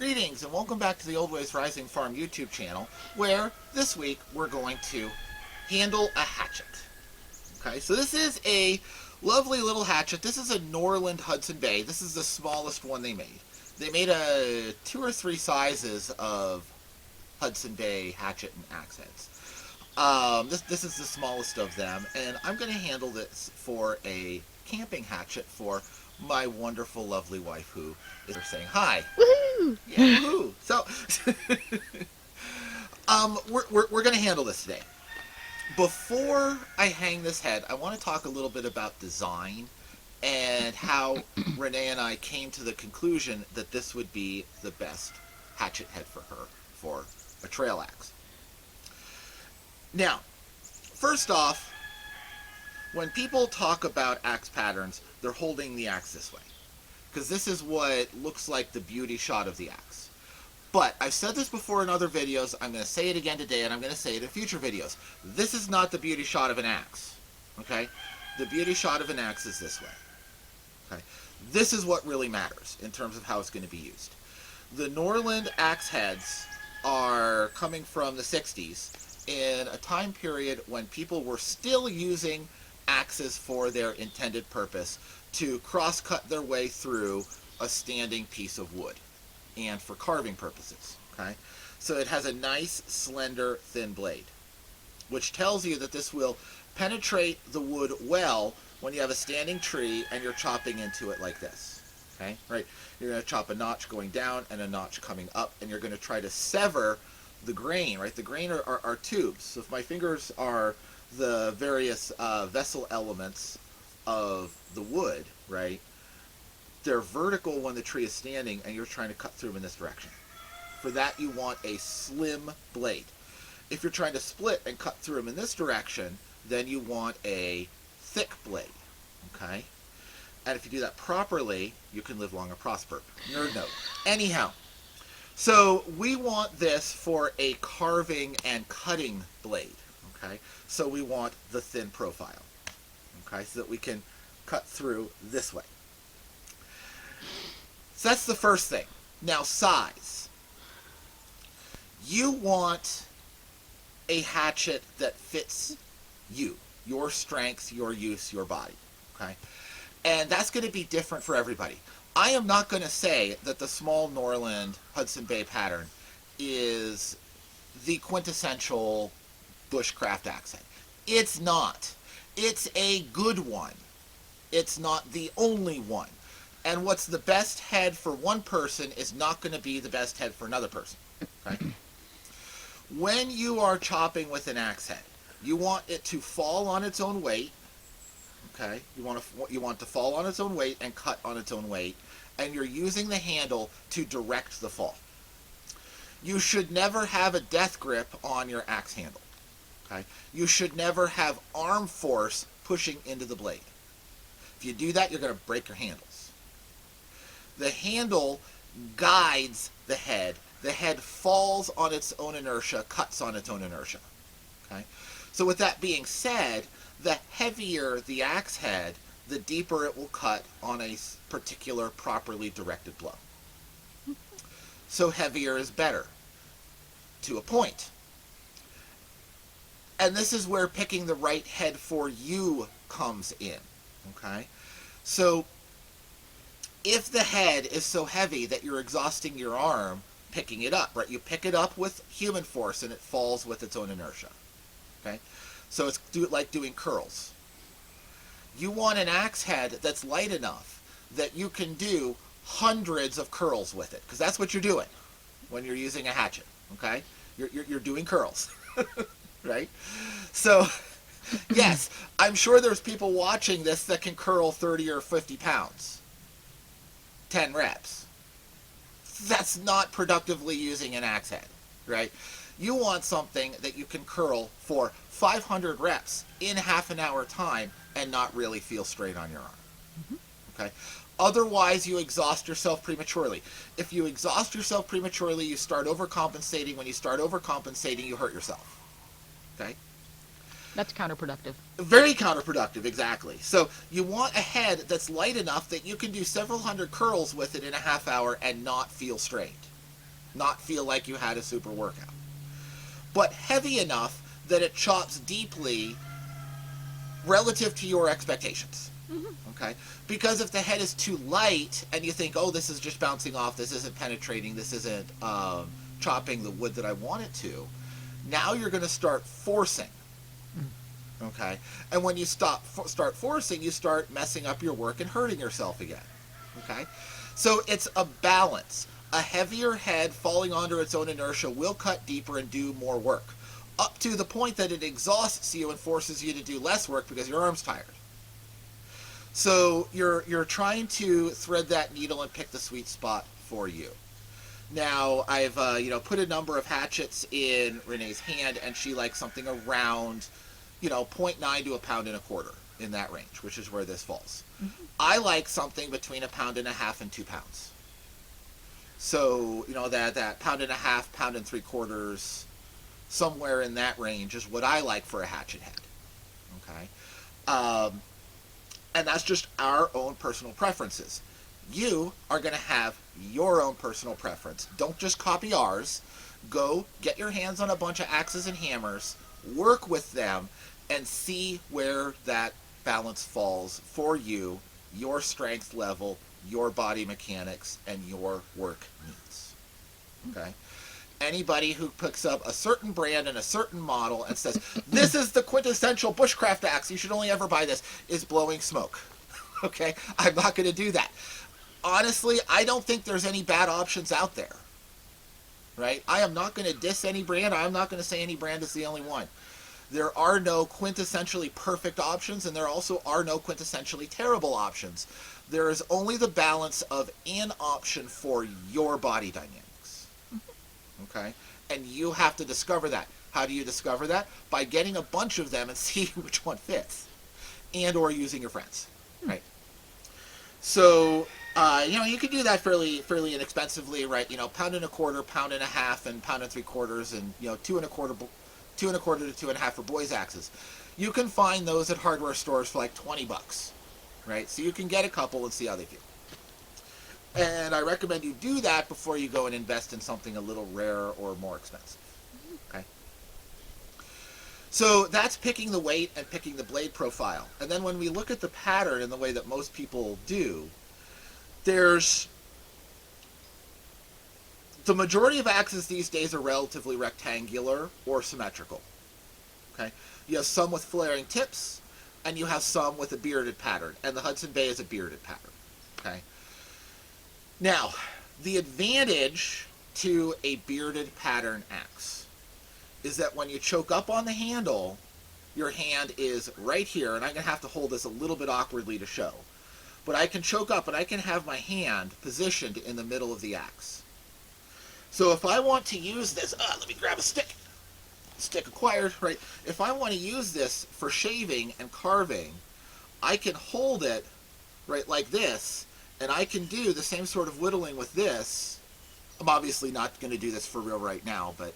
Greetings and welcome back to the Old Ways Rising Farm YouTube channel, where this week we're going to handle a hatchet. Okay, so this is a lovely little hatchet. This is a Norlund Hudson Bay. This is the smallest one they made. They made 2 or 3 sizes of Hudson Bay hatchet and axe heads. This is the smallest of them, and I'm going to handle this for a camping hatchet for my wonderful, lovely wife, who is saying hi. Woohoo! Yeah, woohoo! So, we're going to handle this today. Before I hang this head, I want to talk a little bit about design and how Renee and I came to the conclusion that this would be the best hatchet head for her for a trail axe. Now, first off, when people talk about axe patterns, they're holding the axe this way, because this is what looks like the beauty shot of the axe. But I've said this before in other videos, I'm going to say it again today, and I'm going to say it in future videos. This is not the beauty shot of an axe, okay? The beauty shot of an axe is this way, okay? This is what really matters in terms of how it's going to be used. The Norlund axe heads are coming from the 60s in a time period when people were still using axes for their intended purpose to cross-cut their way through a standing piece of wood and for carving purposes, okay? So it has a nice, slender, thin blade, which tells you that this will penetrate the wood well when you have a standing tree and you're chopping into it like this, okay? Right? You're going to chop a notch going down and a notch coming up, and you're going to try to sever the grain, right? The grain are tubes. So if my fingers are the various vessel elements of the wood, right? They're vertical when the tree is standing and you're trying to cut through them in this direction. For that, you want a slim blade. If you're trying to split and cut through them in this direction, then you want a thick blade, okay? And if you do that properly, you can live long and prosper. Nerd note. Anyhow, so we want this for a carving and cutting blade, okay? So we want the thin profile, okay? So that we can cut through this way. So that's the first thing. Now, size. You want a hatchet that fits you, your strengths, your use, your body, okay? And that's going to be different for everybody. I am not going to say that the small Norlund Hudson Bay pattern is the quintessential bushcraft axe head. It's not. It's a good one. It's not the only one. And what's the best head for one person is not going to be the best head for another person. Okay? When you are chopping with an axe head, you want it to fall on its own weight. Okay? You want it to fall on its own weight and cut on its own weight. And you're using the handle to direct the fall. You should never have a death grip on your axe handle. Okay? You should never have arm force pushing into the blade. If you do that, you're going to break your handles. The handle guides the head. The head falls on its own inertia, cuts on its own inertia. Okay? So with that being said, the heavier the axe head, the deeper it will cut on a particular properly directed blow. So heavier is better, to a point. And this is where picking the right head for you comes in, okay? So if the head is so heavy that you're exhausting your arm picking it up, right? You pick it up with human force and it falls with its own inertia, okay? So it's like doing curls. You want an axe head that's light enough that you can do hundreds of curls with it, because that's what you're doing when you're using a hatchet, okay? You're doing curls, right? So, yes, I'm sure there's people watching this that can curl 30 or 50 pounds. 10 reps. That's not productively using an axe head, right? You want something that you can curl for 500 reps in half an hour time and not really feel strain on your arm. Mm-hmm. Okay? Otherwise, you exhaust yourself prematurely. If you exhaust yourself prematurely, you start overcompensating. When you start overcompensating, you hurt yourself. Okay? That's counterproductive. Very counterproductive, exactly. So you want a head that's light enough that you can do several hundred curls with it in a half hour and not feel strained. not feel like you had a super workout. But heavy enough that it chops deeply relative to your expectations. Okay? Because if the head is too light and you think, oh, this is just bouncing off, this isn't penetrating, this isn't chopping the wood that I want it to, now you're going to start forcing. Okay? And when you start forcing, you start messing up your work and hurting yourself again. Okay? So it's a balance. A heavier head falling onto its own inertia will cut deeper and do more work, up to the point that it exhausts you and forces you to do less work because your arm's tired. So you're trying to thread that needle and pick the sweet spot for you. Now, I've put a number of hatchets in Renee's hand, and she likes something around 0.9 to 1.25 pounds in that range, which is where this falls. I like something between 1.5 pounds and 2 pounds. So, that 1.5 pounds, 1.75 pounds, somewhere in that range is what I like for a hatchet head. Okay? And that's just our own personal preferences. You are going to have your own personal preference. Don't just copy ours. Go get your hands on a bunch of axes and hammers, work with them, and see where that balance falls for you, your strength level, your body mechanics, and your work needs. Okay? Anybody who picks up a certain brand and a certain model and says, this is the quintessential bushcraft axe, you should only ever buy this, is blowing smoke. Okay? I'm not going to do that. Honestly, I don't think there's any bad options out there. Right? I am not going to diss any brand. I'm not going to say any brand is the only one. There are no quintessentially perfect options, and there also are no quintessentially terrible options. There is only the balance of an option for your body dynamics. Okay? And you have to discover that. How do you discover that? By getting a bunch of them and see which one fits. And or using your friends. Right? So, you can do that fairly inexpensively, right? 1.25 pounds, 1.5 pounds, and 1.75 pounds, and 2.25 to 2.5 for boys' axes. You can find those at hardware stores for like $20, right? So you can get a couple and see how they feel. And I recommend you do that before you go and invest in something a little rarer or more expensive. Okay? So that's picking the weight and picking the blade profile. And then when we look at the pattern in the way that most people do, there's the majority of axes these days are relatively rectangular or symmetrical. Okay? You have some with flaring tips, and you have some with a bearded pattern. And the Hudson Bay is a bearded pattern. Okay? Now, the advantage to a bearded pattern axe is that when you choke up on the handle, your hand is right here, and I'm going to have to hold this a little bit awkwardly to show. But I can choke up, and I can have my hand positioned in the middle of the axe. So if I want to use this, let me grab a stick. Stick acquired, right? If I want to use this for shaving and carving, I can hold it, right, like this, and I can do the same sort of whittling with this. I'm obviously not going to do this for real right now, but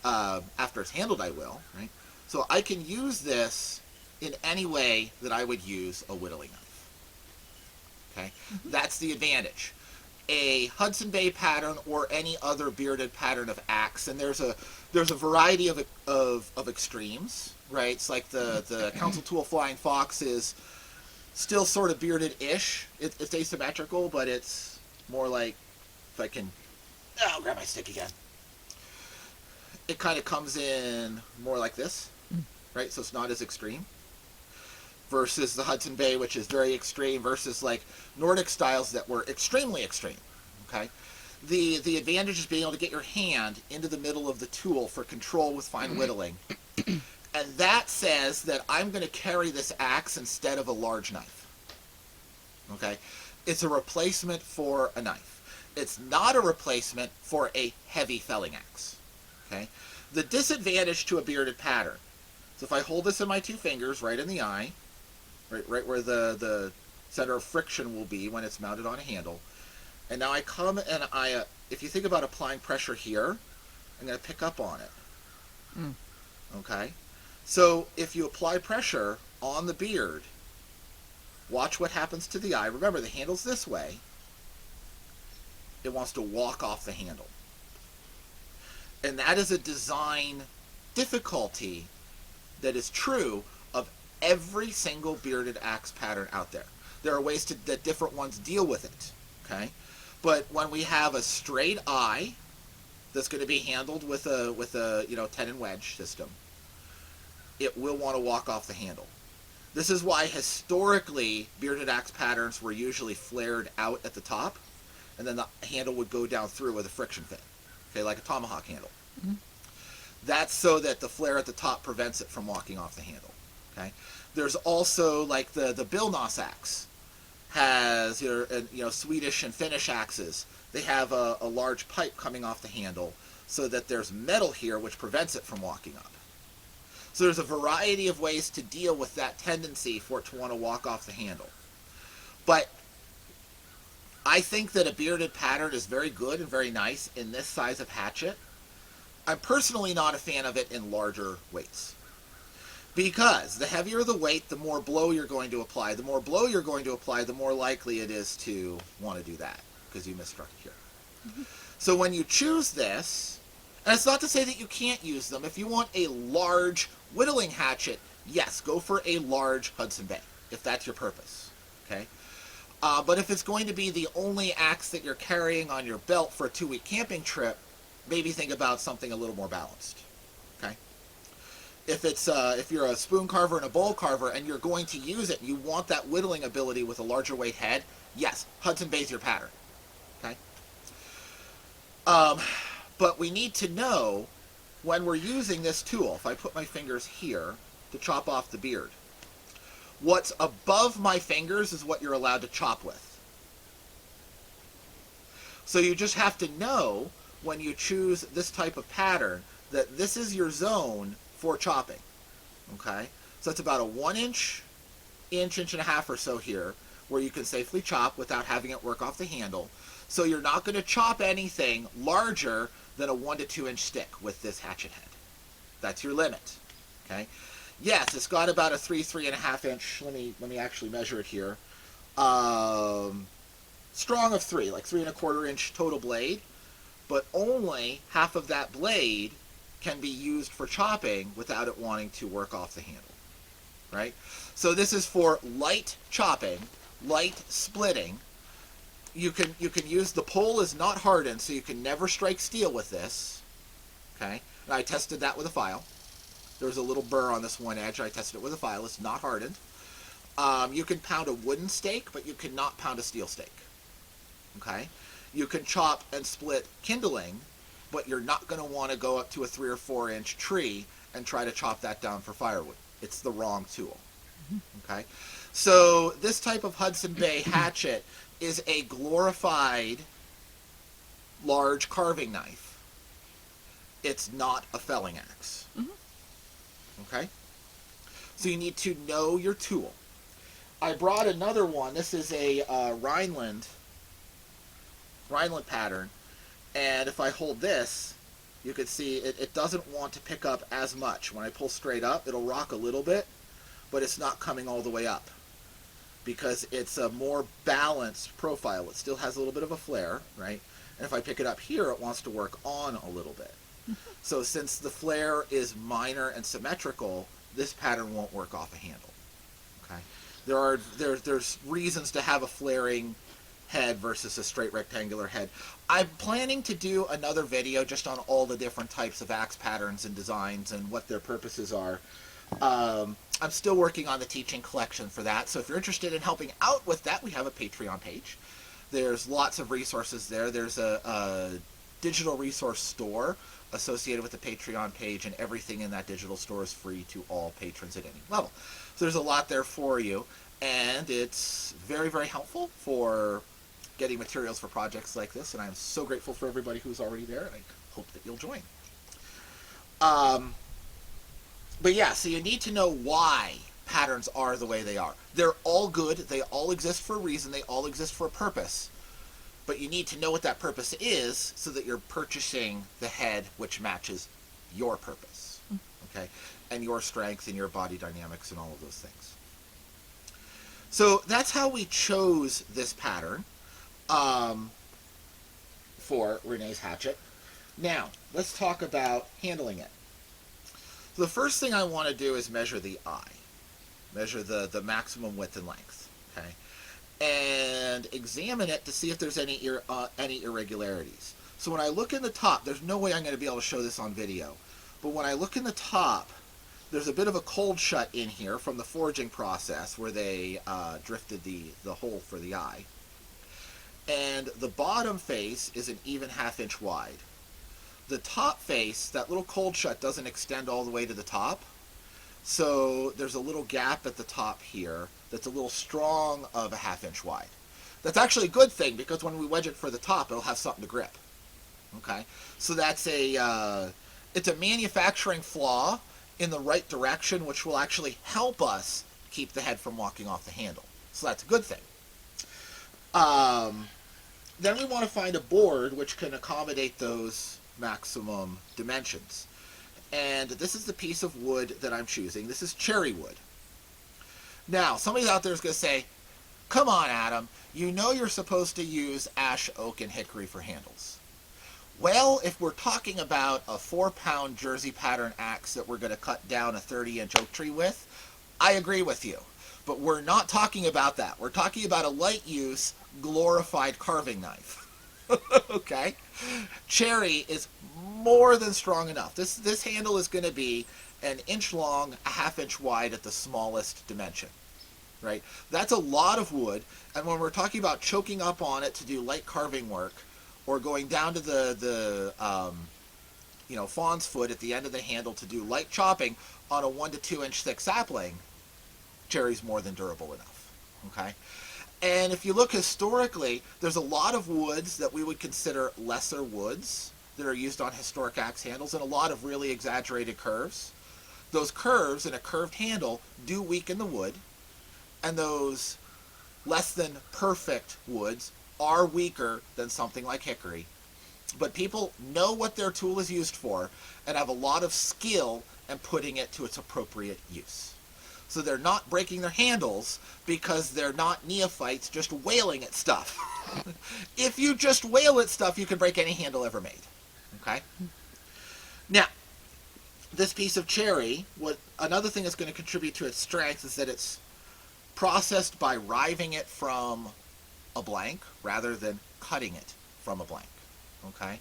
after it's handled, I will, right? So I can use this in any way that I would use a whittling knife. Okay? That's the advantage. A Hudson Bay pattern or any other bearded pattern of axe, and there's a variety of extremes, right? It's like the Council Tool Flying Fox is still sort of bearded-ish. It's asymmetrical, but it's more like, if I can, I'll grab my stick again. It kind of comes in more like this, right? So it's not as extreme. Versus the Hudson Bay, which is very extreme, versus like Nordic styles that were extremely extreme. Okay, the advantage is being able to get your hand into the middle of the tool for control with fine whittling, and that says that I'm going to carry this axe instead of a large knife. Okay, it's a replacement for a knife. It's not a replacement for a heavy felling axe. Okay, the disadvantage to a bearded pattern. So if I hold this in my two fingers, right in the eye. Right where the center of friction will be when it's mounted on a handle. And now I come and if you think about applying pressure here, I'm going to pick up on it. Okay? So if you apply pressure on the beard, watch what happens to the eye. Remember, the handle's this way. It wants to walk off the handle. And that is a design difficulty that is true of every single bearded axe pattern out there. There are ways that different ones deal with it, okay? But when we have a straight eye that's going to be handled with a tenon wedge system, it will want to walk off the handle. This is why historically bearded axe patterns were usually flared out at the top, and then the handle would go down through with a friction fit, okay, like a tomahawk handle. Mm-hmm. That's so that the flare at the top prevents it from walking off the handle. Okay. There's also like the Billnos axe has your Swedish and Finnish axes. They have a large pipe coming off the handle so that there's metal here which prevents it from walking up. So there's a variety of ways to deal with that tendency for it to want to walk off the handle. But I think that a bearded pattern is very good and very nice in this size of hatchet. I'm personally not a fan of it in larger weights. Because the heavier the weight, the more blow you're going to apply. The more blow you're going to apply, the more likely it is to want to do that, because you misstruck here. Mm-hmm. So when you choose this, and it's not to say that you can't use them. If you want a large whittling hatchet, yes, go for a large Hudson Bay, if that's your purpose. Okay. But if it's going to be the only axe that you're carrying on your belt for a 2-week camping trip, maybe think about something a little more balanced. Okay. If you're a spoon carver and a bowl carver and you're going to use it, and you want that whittling ability with a larger weight head, yes, Hudson Bay's your pattern. Okay. But we need to know when we're using this tool. If I put my fingers here to chop off the beard, what's above my fingers is what you're allowed to chop with. So you just have to know when you choose this type of pattern that this is your zone for chopping. Okay? So it's about a 1 inch, inch and a half or so here, where you can safely chop without having it work off the handle. So you're not going to chop anything larger than a 1 to 2 inch stick with this hatchet head. That's your limit. Okay? Yes, it's got about a 3.5 inch. Let me actually measure it here. Strong of 3, like 3.25 inch total blade. But only half of that blade can be used for chopping without it wanting to work off the handle, right? So this is for light chopping, light splitting. You can use, the pole is not hardened, so you can never strike steel with this, okay? And I tested that with a file. There's a little burr on this one edge. I tested it with a file. It's not hardened. You can pound a wooden stake, but you cannot pound a steel stake, okay? You can chop and split kindling, but you're not going to want to go up to a 3 or 4 inch tree and try to chop that down for firewood. It's the wrong tool. Okay? So this type of Hudson Bay hatchet is a glorified large carving knife. It's not a felling axe. Okay? So you need to know your tool. I brought another one. This is a Rhineland pattern, and if I hold this, you can see it doesn't want to pick up as much. When I pull straight up, it'll rock a little bit, but it's not coming all the way up because it's a more balanced profile. It still has a little bit of a flare, right? And if I pick it up here, it wants to work on a little bit. So since the flare is minor and symmetrical, this pattern won't work off a handle. Okay, there's reasons to have a flaring head versus a straight rectangular head. I'm planning to do another video just on all the different types of axe patterns and designs and what their purposes are. I'm still working on the teaching collection for that, so if you're interested in helping out with that, we have a Patreon page. There's lots of resources there. There's a digital resource store associated with the Patreon page, and everything in that digital store is free to all patrons at any level. So there's a lot there for you, and it's very, very helpful for getting materials for projects like this, and I'm so grateful for everybody who's already there, and I hope that you'll join. But yeah, so you need to know why patterns are the way they are. They're all good, they all exist for a reason, they all exist for a purpose, but you need to know what that purpose is so that you're purchasing the head which matches your purpose, okay, and your strength and your body dynamics and all of those things. So that's how we chose this pattern for Renee's hatchet. Now, let's talk about handling it. So the first thing I want to do is measure the eye. Measure the maximum width and length. Okay? And examine it to see if there's any irregularities. So when I look in the top, there's no way I'm going to be able to show this on video, but when I look in the top, there's a bit of a cold shut in here from the forging process where they drifted the hole for the eye. And the bottom face is an even ½ inch wide. The top face, that little cold shut doesn't extend all the way to the top, so there's a little gap at the top here that's a little strong of ½ inch wide. That's actually a good thing because when we wedge it for the top, it'll have something to grip. Okay, so that's it's a manufacturing flaw in the right direction, which will actually help us keep the head from walking off the handle. So that's a good thing. Then we want to find a board which can accommodate those maximum dimensions. And this is the piece of wood that I'm choosing. This is cherry wood. Now, somebody out there is going to say, come on, Adam, you know you're supposed to use ash, oak, and hickory for handles. Well, if we're talking about a 4-pound Jersey pattern axe that we're going to cut down a 30-inch oak tree with, I agree with you. But we're not talking about that. We're talking about a light-use, glorified carving knife. Okay? Cherry is more than strong enough. This handle is going to be an inch long, ½ inch wide at the smallest dimension. Right? That's a lot of wood, and when we're talking about choking up on it to do light carving work, or going down to the fawn's foot at the end of the handle to do light chopping on a 1 to 2 inch thick sapling, cherry's more than durable enough. Okay? And if you look historically, there's a lot of woods that we would consider lesser woods that are used on historic axe handles, and a lot of really exaggerated curves. Those curves in a curved handle do weaken the wood, and those less than perfect woods are weaker than something like hickory. But people know what their tool is used for and have a lot of skill in putting it to its appropriate use. So they're not breaking their handles because they're not neophytes just wailing at stuff. If you just wail at stuff, you can break any handle ever made. Okay? Now, this piece of cherry, another thing that's going to contribute to its strength is that it's processed by riving it from a blank rather than cutting it from a blank. Okay?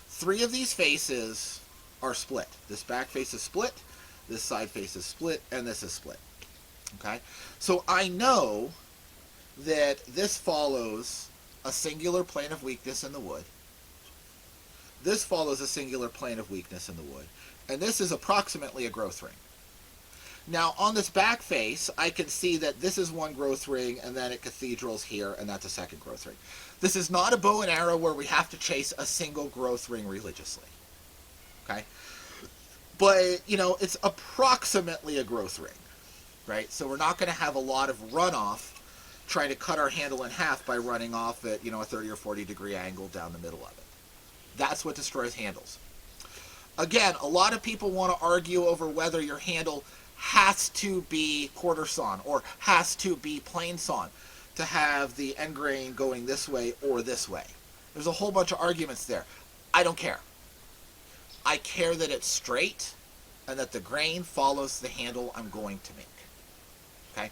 3 of these faces are split. This back face is split, this side face is split, and this is split. Okay? So I know that this follows a singular plane of weakness in the wood. This follows a singular plane of weakness in the wood. And this is approximately a growth ring. Now, on this back face, I can see that this is one growth ring, and then at cathedrals here, and that's a second growth ring. This is not a bow and arrow where we have to chase a single growth ring religiously. Okay? But, it's approximately a growth ring, right? So we're not going to have a lot of runoff trying to cut our handle in half by running off at, a 30 or 40 degree angle down the middle of it. That's what destroys handles. Again, a lot of people want to argue over whether your handle has to be quarter sawn or has to be plain sawn to have the end grain going this way or this way. There's a whole bunch of arguments there. I don't care. I care that it's straight and that the grain follows the handle I'm going to make. Okay?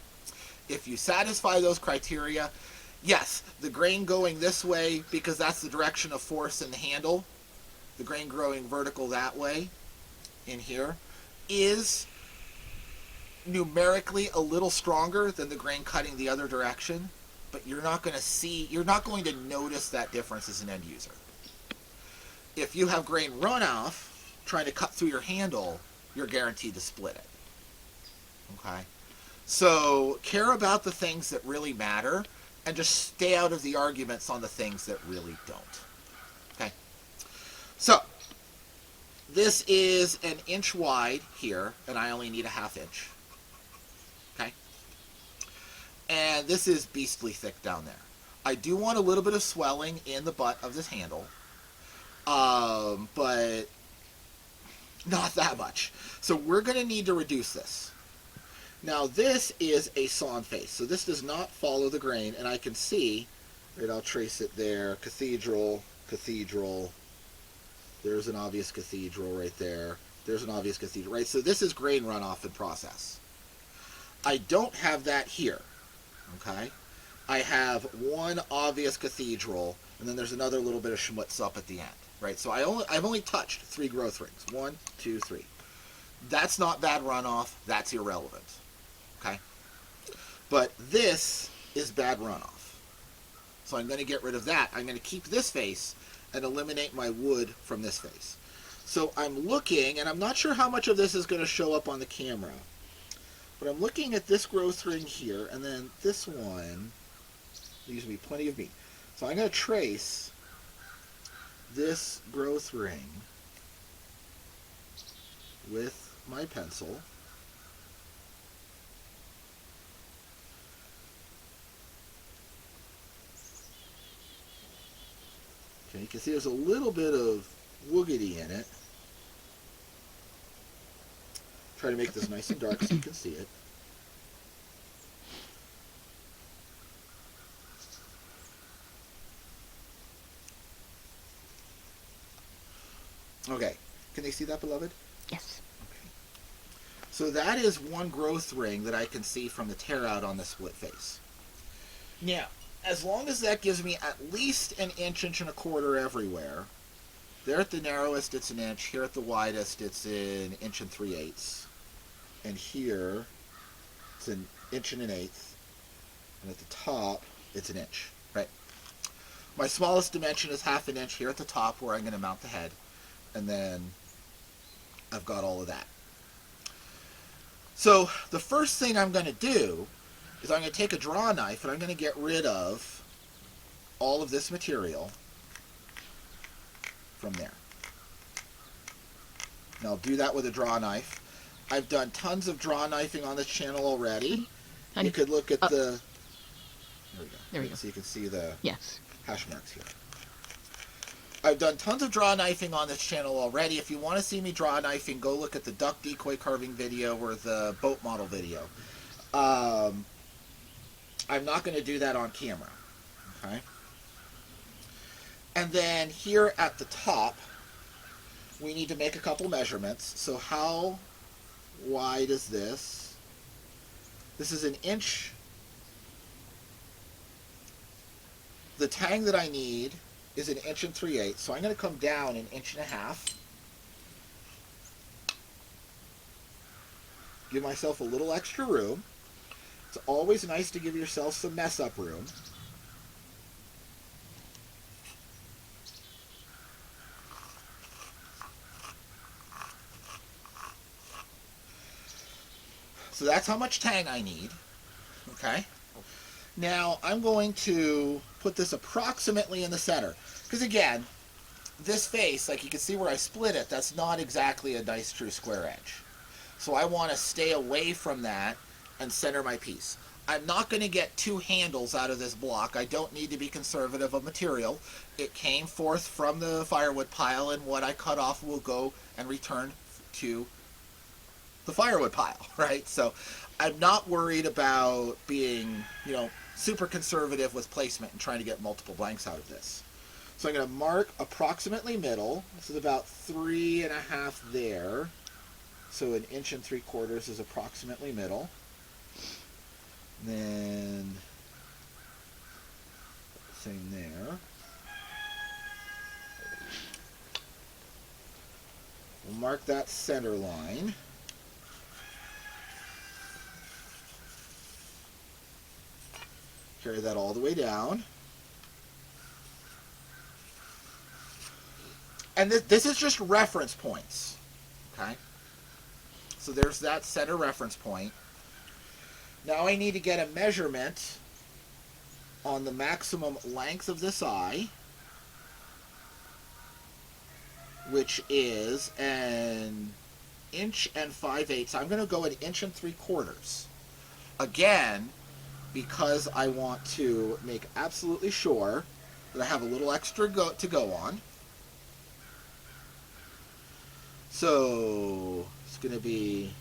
If you satisfy those criteria, yes, the grain going this way because that's the direction of force in the handle, the grain growing vertical that way in here is numerically a little stronger than the grain cutting the other direction, but you're not going to notice that difference as an end user. If you have grain runoff trying to cut through your handle, you're guaranteed to split it. Okay? So care about the things that really matter and just stay out of the arguments on the things that really don't. Okay? So, this is an inch wide here, and I only need a ½ inch. Okay? And this is beastly thick down there. I do want a little bit of swelling in the butt of this handle, but not that much. So we're going to need to reduce this. Now this is a sawn face, so this does not follow the grain, and I can see, right, I'll trace it there, cathedral, cathedral, There's an obvious cathedral right there. There's an obvious cathedral, right? So this is grain runoff in process. I don't have that here, okay? I have one obvious cathedral, and then there's another little bit of schmutz up at the end, right? So I've only touched 3 growth rings. 1, 2, 3. That's not bad runoff. That's irrelevant, okay? But this is bad runoff. So I'm going to get rid of that. I'm going to keep this face and eliminate my wood from this face. So I'm looking, and I'm not sure how much of this is going to show up on the camera, but I'm looking at this growth ring here, and then this one leaves me plenty of meat. So I'm going to trace this growth ring with my pencil. Okay, you can see there's a little bit of woogity in it. Try to make this nice and dark so you can see it. Okay, can they see that, beloved? Yes. Okay. So that is one growth ring that I can see from the tear out on the split face. Now, as long as that gives me at least an inch, inch and a quarter everywhere, there at the narrowest it's an inch, here at the widest it's an inch and 3/8, and here it's an inch and an eighth, and at the top it's an inch, right? My smallest dimension is half an inch here at the top where I'm going to mount the head, and then I've got all of that. So the first thing I'm going to do is I'm going to take a draw knife and I'm going to get rid of all of this material from there. And I'll do that with a draw knife. I've done tons of draw knifing on this channel already. Honey, You could look at the... There we go. There we go. So you can see the Yes. hash marks here. I've done tons of draw knifing on this channel already. If you want to see me draw knifing, go look at the duck decoy carving video or the boat model video. I'm not going to do that on camera. Okay. And then here at the top, we need to make a couple measurements. So how wide is this? This is an inch. The tang that I need is an inch and 3/8, so I'm going to come down an inch and a half. Give myself a little extra room. It's always nice to give yourself some mess up room. So that's how much tang I need. Okay. Now I'm going to put this approximately in the center. Because again, this face, like you can see where I split it, that's not exactly a nice true square edge. So I want to stay away from that and center my piece. I'm not going to get 2 handles out of this block. I don't need to be conservative of material. It came forth from the firewood pile, and what I cut off will go and return to the firewood pile, right? So I'm not worried about being, super conservative with placement and trying to get multiple blanks out of this. So I'm going to mark approximately middle. This is about 3.5 there. So an inch and 3/4 is approximately middle. And then same there. We'll mark that center line. Carry that all the way down. And this is just reference points. Okay? So there's that center reference point. Now I need to get a measurement on the maximum length of this eye, which is an inch and 5/8. I'm going to go an inch and 3/4. Again, because I want to make absolutely sure that I have a little extra to go on. So it's going to be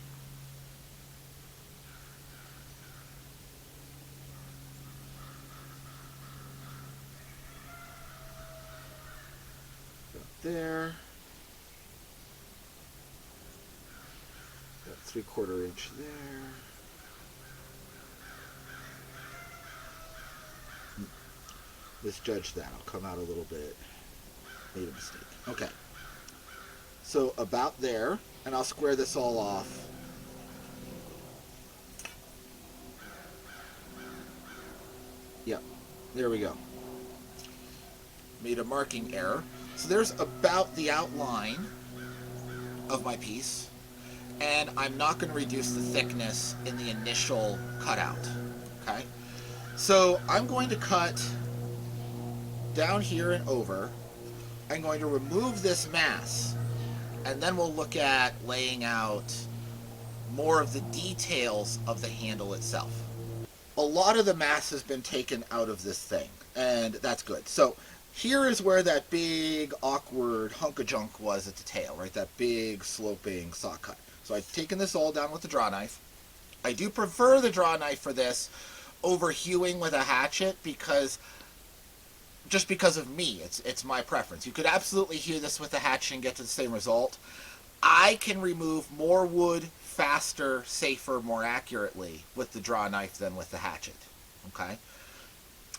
there. 3/4 inch there. Misjudged that. I'll come out a little bit. Made a mistake. Okay. So about there, and I'll square this all off. Yep. There we go. Made a marking error. So there's about the outline of my piece, and I'm not going to reduce the thickness in the initial cutout. Okay? So I'm going to cut down here and over. I'm going to remove this mass, and then we'll look at laying out more of the details of the handle itself. A lot of the mass has been taken out of this thing, and that's good. So here is where that big, awkward hunk of junk was at the tail, right? That big, sloping saw cut. So I've taken this all down with the draw knife. I do prefer the draw knife for this over hewing with a hatchet just because of me. It's my preference. You could absolutely hew this with a hatchet and get to the same result. I can remove more wood faster, safer, more accurately with the draw knife than with the hatchet. Okay?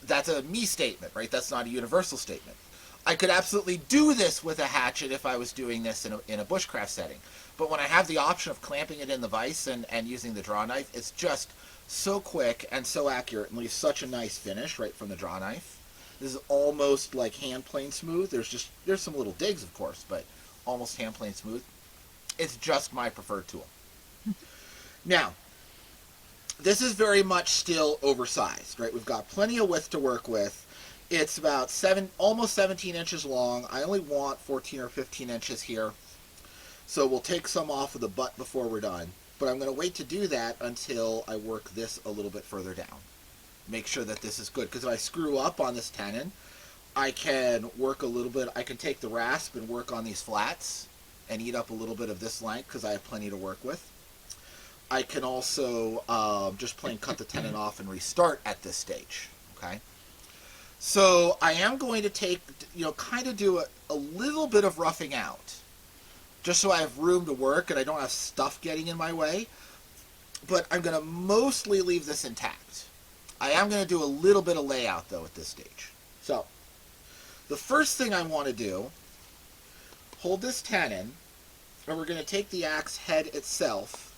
That's a me statement, right? That's not a universal statement. I could absolutely do this with a hatchet if I was doing this in a bushcraft setting. But when I have the option of clamping it in the vise and using the draw knife, it's just so quick and so accurate and leaves such a nice finish right from the draw knife. This is almost like hand plane smooth. There's some little digs, of course, but almost hand plane smooth. It's just my preferred tool. Now, this is very much still oversized, right? We've got plenty of width to work with. It's about almost 17 inches long. I only want 14 or 15 inches here. So we'll take some off of the butt before we're done. But I'm going to wait to do that until I work this a little bit further down. Make sure that this is good. Because if I screw up on this tenon, I can work a little bit. I can take the rasp and work on these flats and eat up a little bit of this length because I have plenty to work with. I can also just plain cut the tenon off and restart at this stage. Okay. So I am going to take, kind of do a little bit of roughing out, just so I have room to work and I don't have stuff getting in my way. But I'm going to mostly leave this intact. I am going to do a little bit of layout, though, at this stage. So the first thing I want to do, hold this tenon, and we're going to take the axe head itself,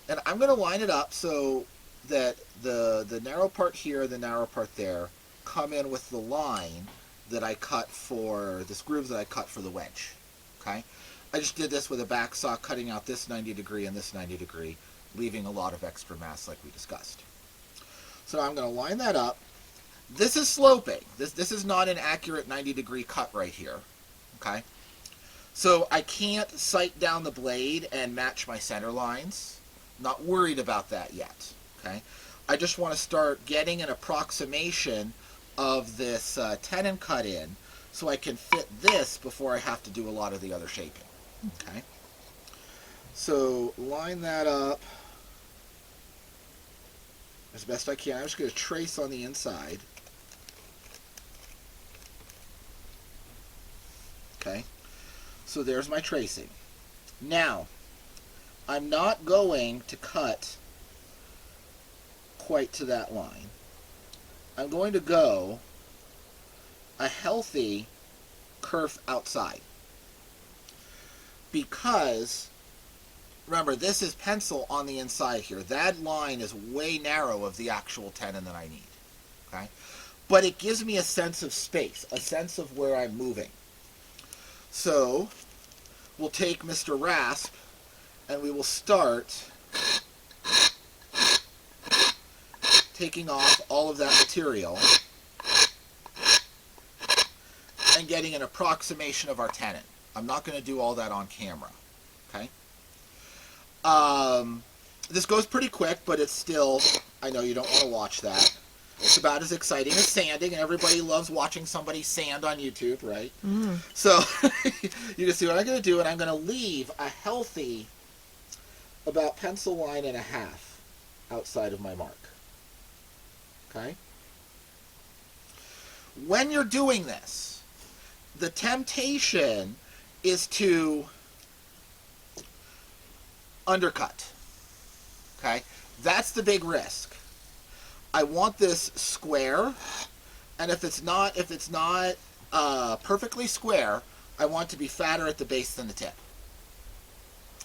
and I'm going to line it up so that the narrow part here, the narrow part there, come in with the line that I cut for, this groove that I cut for the wedge. Okay? I just did this with a back saw, cutting out this 90 degree and this 90 degree, leaving a lot of extra mass like we discussed. So I'm going to line that up. This is sloping. This is not an accurate 90 degree cut right here. Okay? So I can't sight down the blade and match my center lines. Not worried about that yet. Okay? I just want to start getting an approximation of this tenon cut in so I can fit this before I have to do a lot of the other shaping. Okay? So line that up as best I can. I'm just going to trace on the inside. Okay? So there's my tracing. Now, I'm not going to cut quite to that line. I'm going to go a healthy kerf outside. Because, remember, this is pencil on the inside here. That line is way narrow of the actual tenon that I need. Okay? But it gives me a sense of space, a sense of where I'm moving. So, we'll take Mr. Rasp, and we will start taking off all of that material and getting an approximation of our tenon. I'm not going to do all that on camera. Okay? This goes pretty quick, but it's still, I know you don't want to watch that. It's about as exciting as sanding, and everybody loves watching somebody sand on YouTube, right? Mm. So, you can see what I'm going to do, and I'm going to leave a healthy about pencil line and a half outside of my mark. Okay? When you're doing this, the temptation is to undercut. Okay? That's the big risk. I want this square, and if it's not perfectly square, I want it to be fatter at the base than the tip.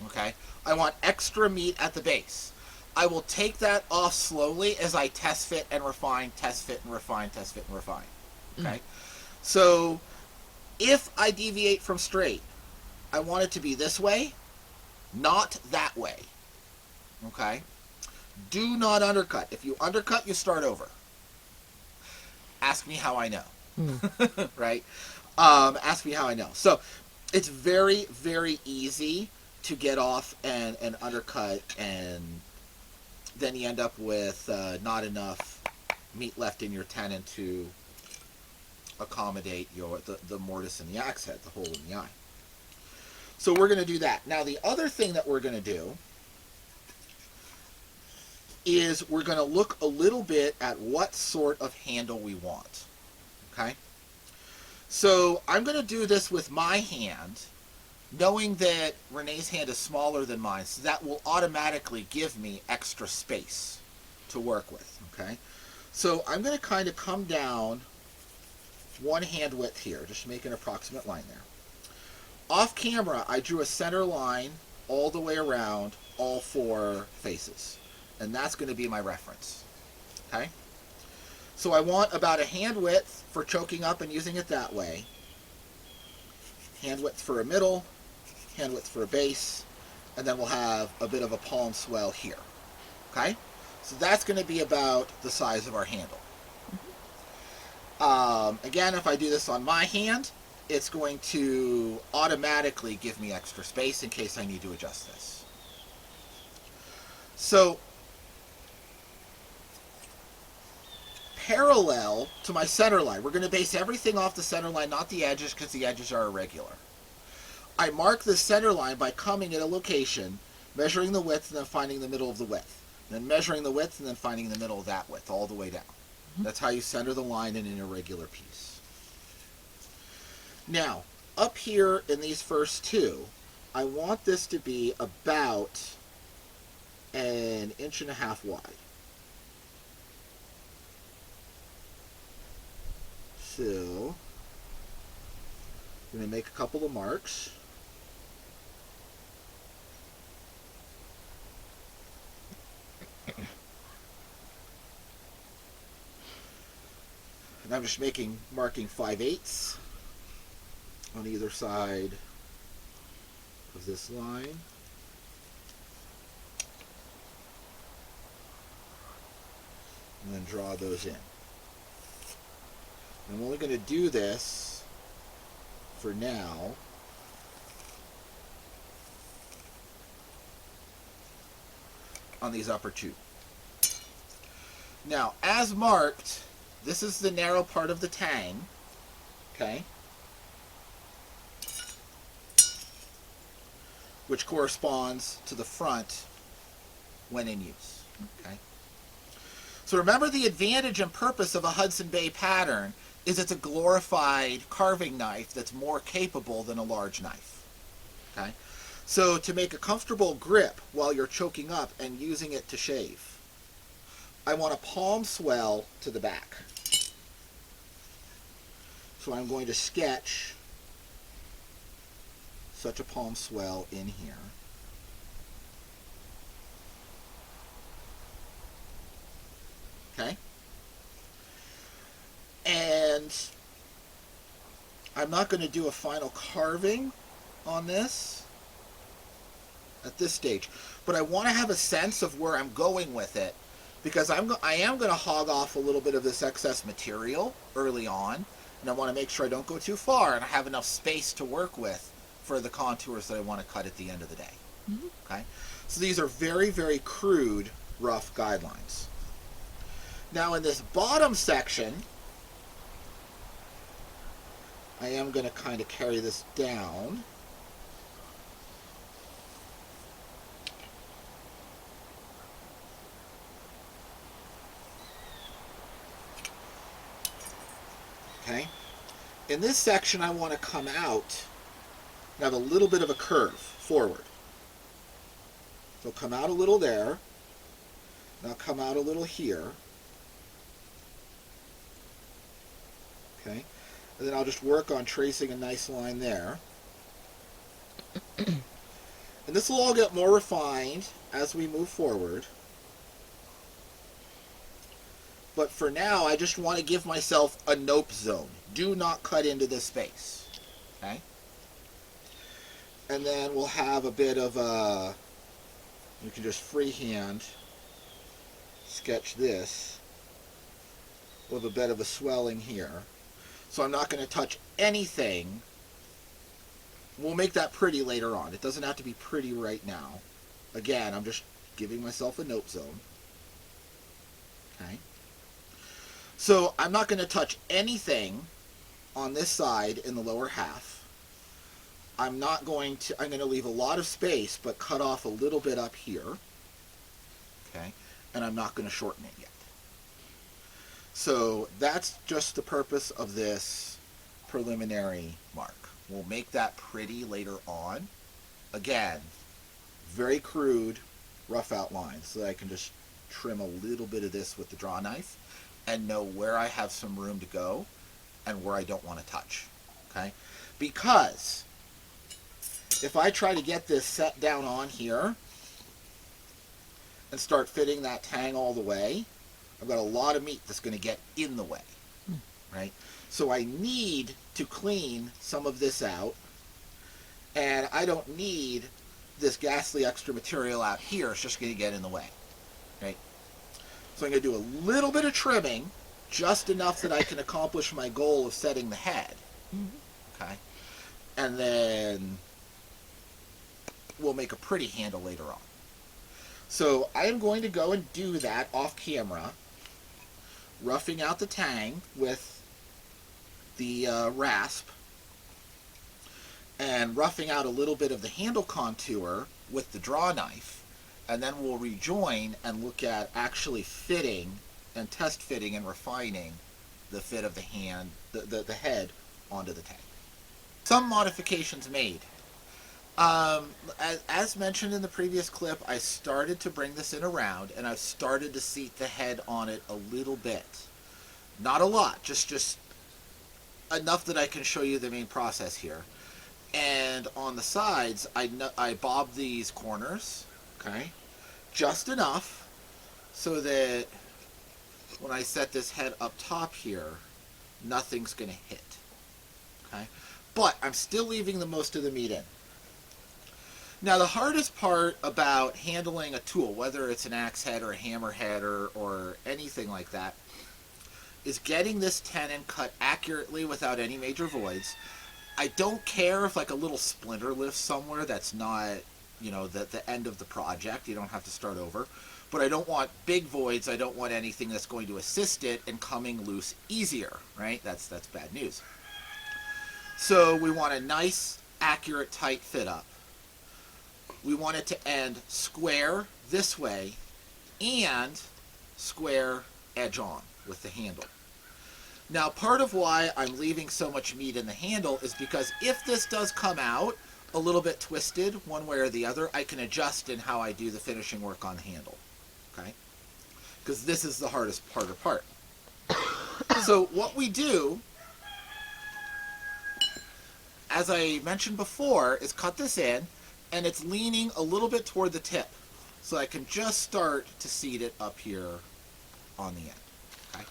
Okay? I want extra meat at the base. I will take that off slowly as I test fit and refine, test fit and refine, test fit and refine. Okay? So if I deviate from straight, I want it to be this way, not that way. Okay? Do not undercut. If you undercut, you start over. Ask me how I know. Right? Ask me how I know. So it's very, very easy to get off and undercut, and then you end up with not enough meat left in your tenon to accommodate the mortise and the axe head, the hole in the eye. So we're going to do that. Now the other thing that we're going to do is we're going to look a little bit at what sort of handle we want. Okay? So I'm going to do this with my hand, knowing that Renee's hand is smaller than mine, so that will automatically give me extra space to work with. Okay? So I'm going to kind of come down one hand width here, just make an approximate line there. Off camera, I drew a center line all the way around all four faces. And that's going to be my reference. Okay? So I want about a hand width for choking up and using it that way. Hand width for a middle, hand width for a base, and then we'll have a bit of a palm swell here. Okay? So that's going to be about the size of our handle. Again, if I do this on my hand, it's going to automatically give me extra space in case I need to adjust this. So, parallel to my center line, we're going to base everything off the center line, not the edges, because the edges are irregular. I mark the center line by coming at a location, measuring the width, and then finding the middle of the width. Then measuring the width, and then finding the middle of that width, all the way down. That's how you center the line in an irregular piece. Now, up here in these first two, I want this to be about 1.5 inches wide. So, I'm going to make a couple of marks. And I'm just marking 5/8 on either side of this line. And then draw those in. I'm only going to do this for now on these upper two. Now, as marked, this is the narrow part of the tang, okay, which corresponds to the front when in use, okay. So remember, the advantage and purpose of a Hudson Bay pattern is it's a glorified carving knife that's more capable than a large knife, okay. So to make a comfortable grip while you're choking up and using it to shave, I want a palm swell to the back. So I'm going to sketch such a palm swell in here. Okay? And I'm not going to do a final carving on this at this stage, but I want to have a sense of where I'm going with it, because I am going to hog off a little bit of this excess material early on, and I want to make sure I don't go too far and I have enough space to work with for the contours that I want to cut at the end of the day. Mm-hmm. Okay? So these are very, very crude, rough guidelines. Now in this bottom section, I am going to kind of carry this down. Okay? In this section, I want to come out and have a little bit of a curve forward. So come out a little there, Now come out a little here. Okay. And then I'll just work on tracing a nice line there. And this will all get more refined as we move forward. But for now, I just want to give myself a nope zone. Do not cut into this space. Okay? And then we'll have a bit of a... You can just freehand sketch this with a bit of a swelling here. So I'm not going to touch anything. We'll make that pretty later on. It doesn't have to be pretty right now. Again, I'm just giving myself a nope zone. Okay. So I'm not going to touch anything on this side in the lower half. I'm going to leave a lot of space, but cut off a little bit up here. Okay. And I'm not going to shorten it yet. So that's just the purpose of this preliminary mark. We'll make that pretty later on. Again, very crude, rough outlines, so that I can just trim a little bit of this with the draw knife and know where I have some room to go and where I don't want to touch. Okay? Because if I try to get this set down on here and start fitting that tang all the way, I've got a lot of meat that's going to get in the way. Right? So I need to clean some of this out, and I don't need this ghastly extra material out here. It's just going to get in the way. Right? So I'm going to do a little bit of trimming, just enough that I can accomplish my goal of setting the head. Okay? And then we'll make a pretty handle later on. So I am going to go and do that off camera, roughing out the tang with the rasp, and roughing out a little bit of the handle contour with the draw knife, and then we'll rejoin and look at actually fitting and test fitting and refining the fit of the the head onto the tang. Some modifications made. As mentioned in the previous clip, I started to bring this in around, and I've started to seat the head on it a little bit. Not a lot, just enough that I can show you the main process here. And on the sides, I bobbed these corners, okay, just enough so that when I set this head up top here, nothing's going to hit, okay? But I'm still leaving the most of the meat in. Now, the hardest part about handling a tool, whether it's an axe head or a hammer head or anything like that, is getting this tenon cut accurately without any major voids. I don't care if like a little splinter lifts somewhere that's not, the end of the project. You don't have to start over. But I don't want big voids. I don't want anything that's going to assist it in coming loose easier, right? That's bad news. So we want a nice, accurate, tight fit up. We want it to end square this way and square edge on with the handle. Now, part of why I'm leaving so much meat in the handle is because if this does come out a little bit twisted one way or the other, I can adjust in how I do the finishing work on the handle. Okay? Because this is the hardest part. So what we do, as I mentioned before, is cut this in, and it's leaning a little bit toward the tip. So I can just start to seat it up here on the end. Okay?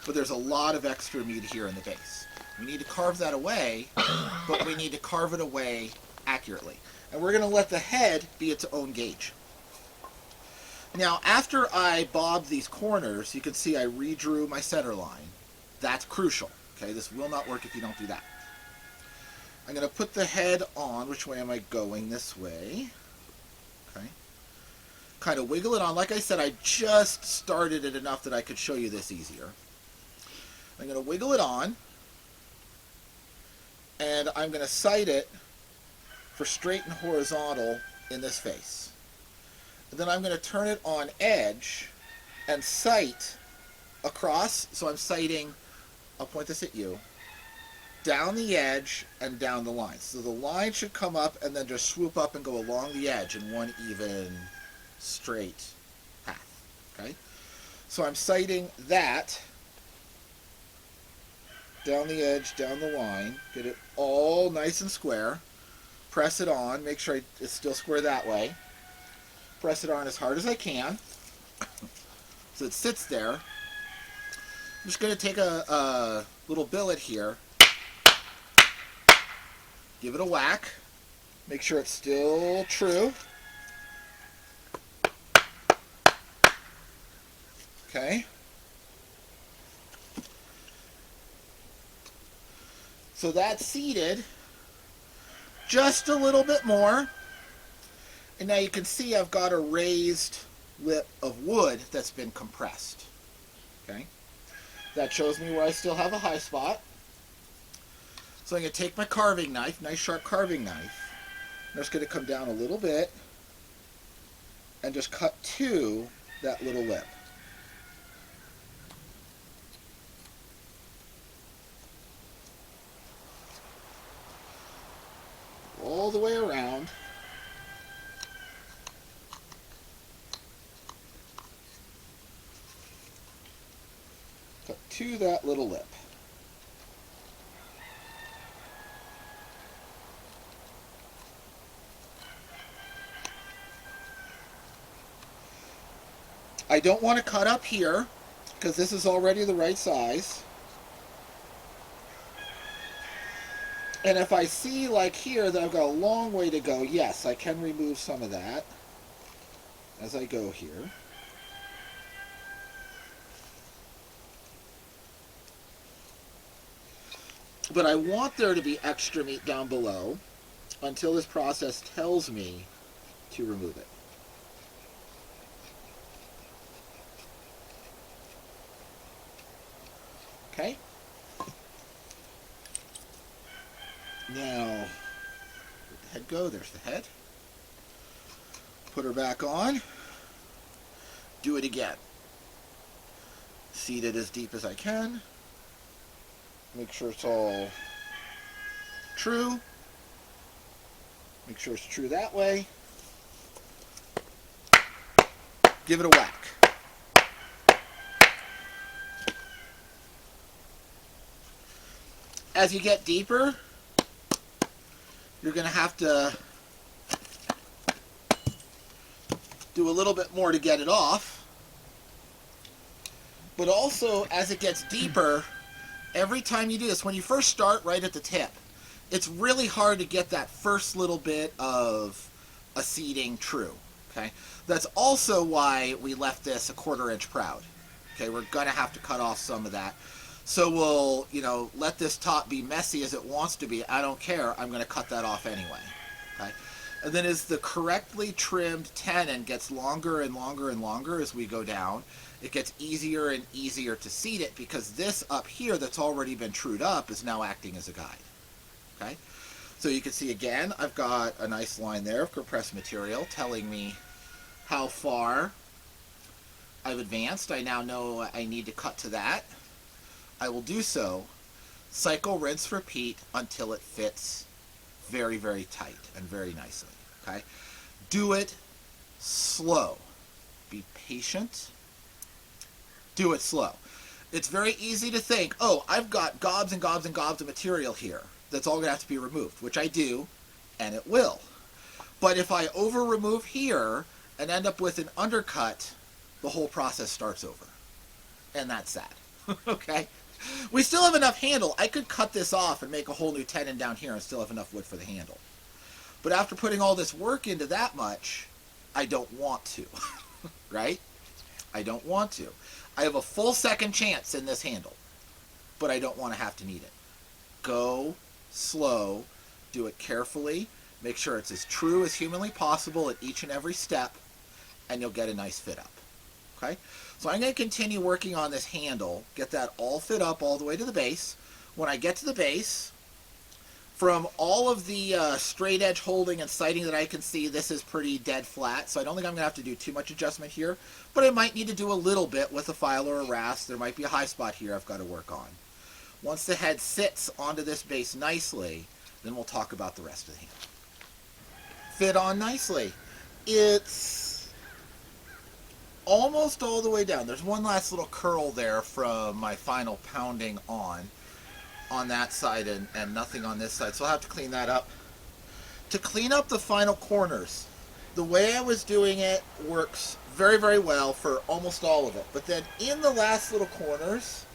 But there's a lot of extra meat here in the base. We need to carve that away, but we need to carve it away accurately. And we're going to let the head be its own gauge. Now, after I bobbed these corners, you can see I redrew my center line. That's crucial. Okay? This will not work if you don't do that. I'm going to put the head on. Which way am I going? This way. Okay. Kind of wiggle it on. Like I said, I just started it enough that I could show you this easier. I'm going to wiggle it on. And I'm going to sight it for straight and horizontal in this face. And then I'm going to turn it on edge and sight across. So I'm sighting, I'll point this at you, down the edge and down the line. So the line should come up and then just swoop up and go along the edge in one even straight path. Okay, so I'm sighting that down the edge, down the line, get it all nice and square, press it on, make sure it's still square that way, press it on as hard as I can, so it sits there. I'm just going to take a little billet here, give it a whack, make sure it's still true. Okay. So that's seated just a little bit more. And now you can see I've got a raised lip of wood that's been compressed. Okay. That shows me where I still have a high spot. So I'm going to take my carving knife, nice sharp carving knife. I'm just going to come down a little bit and just cut to that little lip. All the way around. Cut to that little lip. I don't want to cut up here because this is already the right size. And if I see, like here, that I've got a long way to go, yes, I can remove some of that as I go here. But I want there to be extra meat down below until this process tells me to remove it. Okay? Now, where'd the head go? There's the head. Put her back on. Do it again. Seat it as deep as I can. Make sure it's all true. Make sure it's true that way. Give it a whack. As you get deeper, you're going to have to do a little bit more to get it off. But also, as it gets deeper, every time you do this, when you first start right at the tip, it's really hard to get that first little bit of a seating true. Okay, that's also why we left this a 1/4 inch proud. Okay, we're going to have to cut off some of that. So we'll, let this top be messy as it wants to be. I don't care. I'm going to cut that off anyway. Okay? And then as the correctly trimmed tenon gets longer and longer and longer as we go down, it gets easier and easier to seat it because this up here that's already been trued up is now acting as a guide. Okay? So you can see again, I've got a nice line there of compressed material telling me how far I've advanced. I now know I need to cut to that. I will do so, cycle, rinse, repeat until it fits very, very tight and very nicely. Okay? Do it slow. Be patient. Do it slow. It's very easy to think, oh, I've got gobs and gobs and gobs of material here that's all going to have to be removed, which I do, and it will. But if I over-remove here and end up with an undercut, the whole process starts over. And that's sad. Okay? We still have enough handle. I could cut this off and make a whole new tenon down here and still have enough wood for the handle. But after putting all this work into that much, I don't want to. Right? I don't want to. I have a full second chance in this handle, but I don't want to have to need it. Go slow. Do it carefully. Make sure it's as true as humanly possible at each and every step, and you'll get a nice fit up. Okay? So I'm going to continue working on this handle, get that all fit up all the way to the base. When I get to the base, from all of the straight edge holding and sighting that I can see, this is pretty dead flat, so I don't think I'm going to have to do too much adjustment here, but I might need to do a little bit with a file or a rasp. There might be a high spot here I've got to work on. Once the head sits onto this base nicely, then we'll talk about the rest of the handle. Fit on nicely. It's almost all the way down. There's one last little curl there from my final pounding on that side and nothing on this side. So I'll have to clean that up. To clean up the final corners, the way I was doing it works very, very well for almost all of it. But then in the last little corners,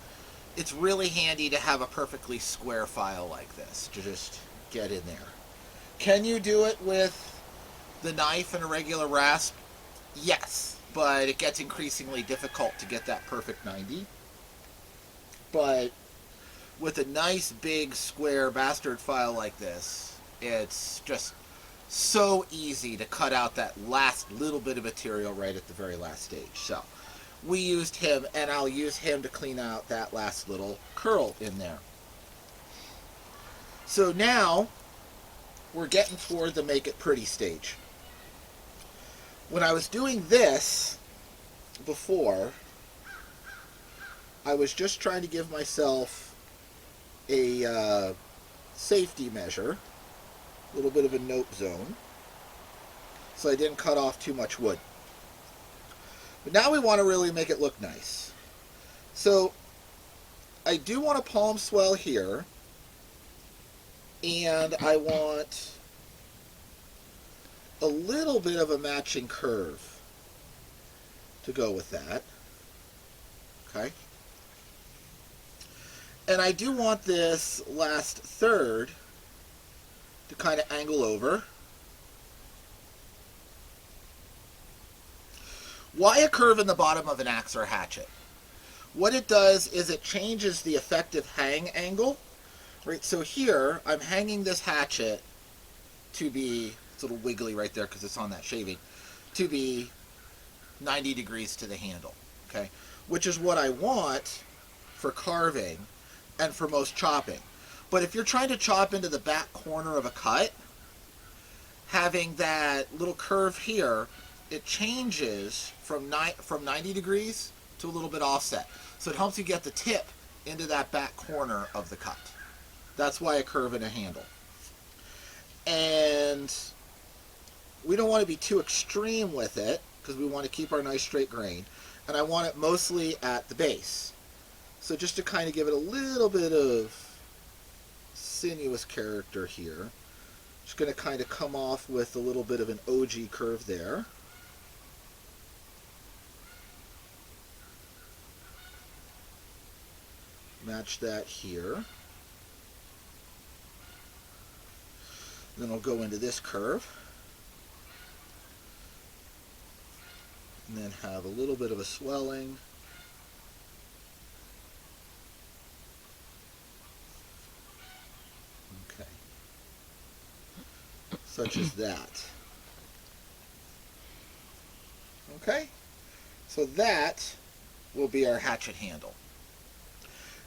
it's really handy to have a perfectly square file like this to just get in there. Can you do it with the knife and a regular rasp? Yes, but it gets increasingly difficult to get that perfect 90. But with a nice big square bastard file like this, it's just so easy to cut out that last little bit of material right at the very last stage. So we used him, and I'll use him to clean out that last little curl in there. So now we're getting toward the make it pretty stage. When I was doing this before, I was just trying to give myself a safety measure, a little bit of a note zone, so I didn't cut off too much wood. But now we want to really make it look nice. So I do want a palm swell here, and I want a little bit of a matching curve to go with that. Okay. And I do want this last third to kind of angle over. Why a curve in the bottom of an axe or a hatchet? What it does is it changes the effective hang angle. Right, so here I'm hanging this hatchet to be, it's a little wiggly right there because it's on that shaving, to be 90 degrees to the handle, okay? Which is what I want for carving and for most chopping. But if you're trying to chop into the back corner of a cut, having that little curve here, it changes from 90 degrees to a little bit offset. So it helps you get the tip into that back corner of the cut. That's why a curve and a handle. And we don't want to be too extreme with it because we want to keep our nice straight grain. And I want it mostly at the base. So just to kind of give it a little bit of sinuous character here, just going to kind of come off with a little bit of an OG curve there. Match that here. Then I'll go into this curve. And then have a little bit of a swelling. Okay. Such as that. Okay? So that will be our hatchet handle.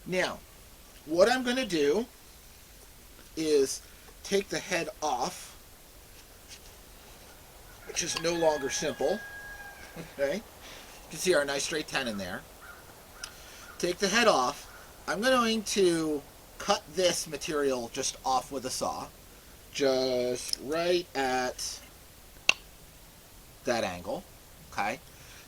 Now, what I'm going to do is take the head off, which is no longer simple. Okay? You can see our nice straight tenon there. Take the head off. I'm going to cut this material just off with a saw, just right at that angle. Okay?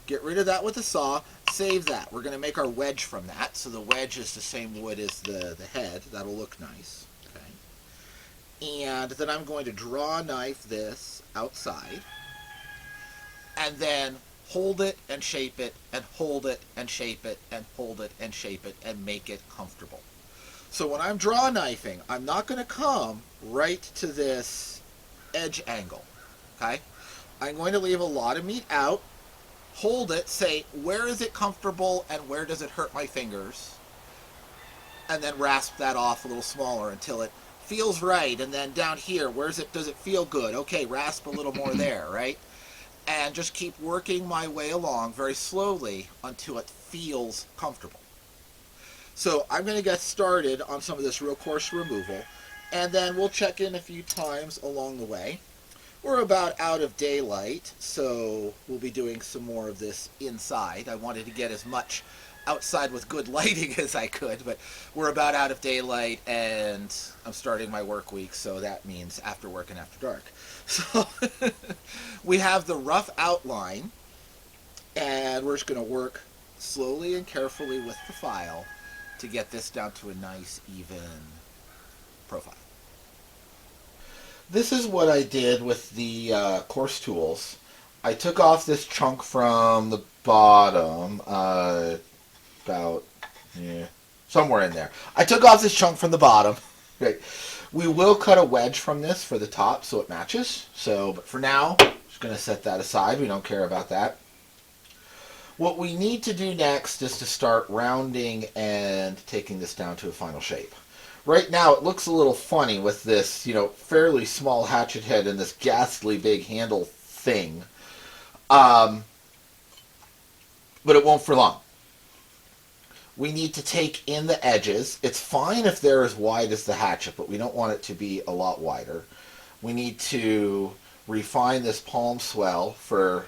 Get rid of that with a saw. Save that. We're going to make our wedge from that. So the wedge is the same wood as the head. That'll look nice. Okay. And then I'm going to draw knife this outside. And then hold it and shape it and hold it and shape it and hold it and shape it and make it comfortable. So when I'm draw knifing, I'm not going to come right to this edge angle. Okay? I'm going to leave a lot of meat out. Hold it, say, where is it comfortable and where does it hurt my fingers? And then rasp that off a little smaller until it feels right. And then down here, does it feel good? Okay, rasp a little more there, right? And just keep working my way along very slowly until it feels comfortable. So I'm going to get started on some of this real coarse removal, and then we'll check in a few times along the way. We're about out of daylight, so we'll be doing some more of this inside. I wanted to get as much outside with good lighting as I could, but we're about out of daylight, and I'm starting my work week, so that means after work and after dark. So we have the rough outline, And we're just going to work slowly and carefully with the file to get this down to a nice, even profile. This is what I did with the coarse tools. I took off this chunk from the bottom, about somewhere in there. I took off this chunk from the bottom. Right. We will cut a wedge from this for the top so it matches. But for now, I'm just going to set that aside. We don't care about that. What we need to do next is to start rounding and taking this down to a final shape. Right now it looks a little funny with this, fairly small hatchet head and this ghastly big handle thing. But it won't for long. We need to take in the edges. It's fine if they're as wide as the hatchet, but we don't want it to be a lot wider. We need to refine this palm swell for,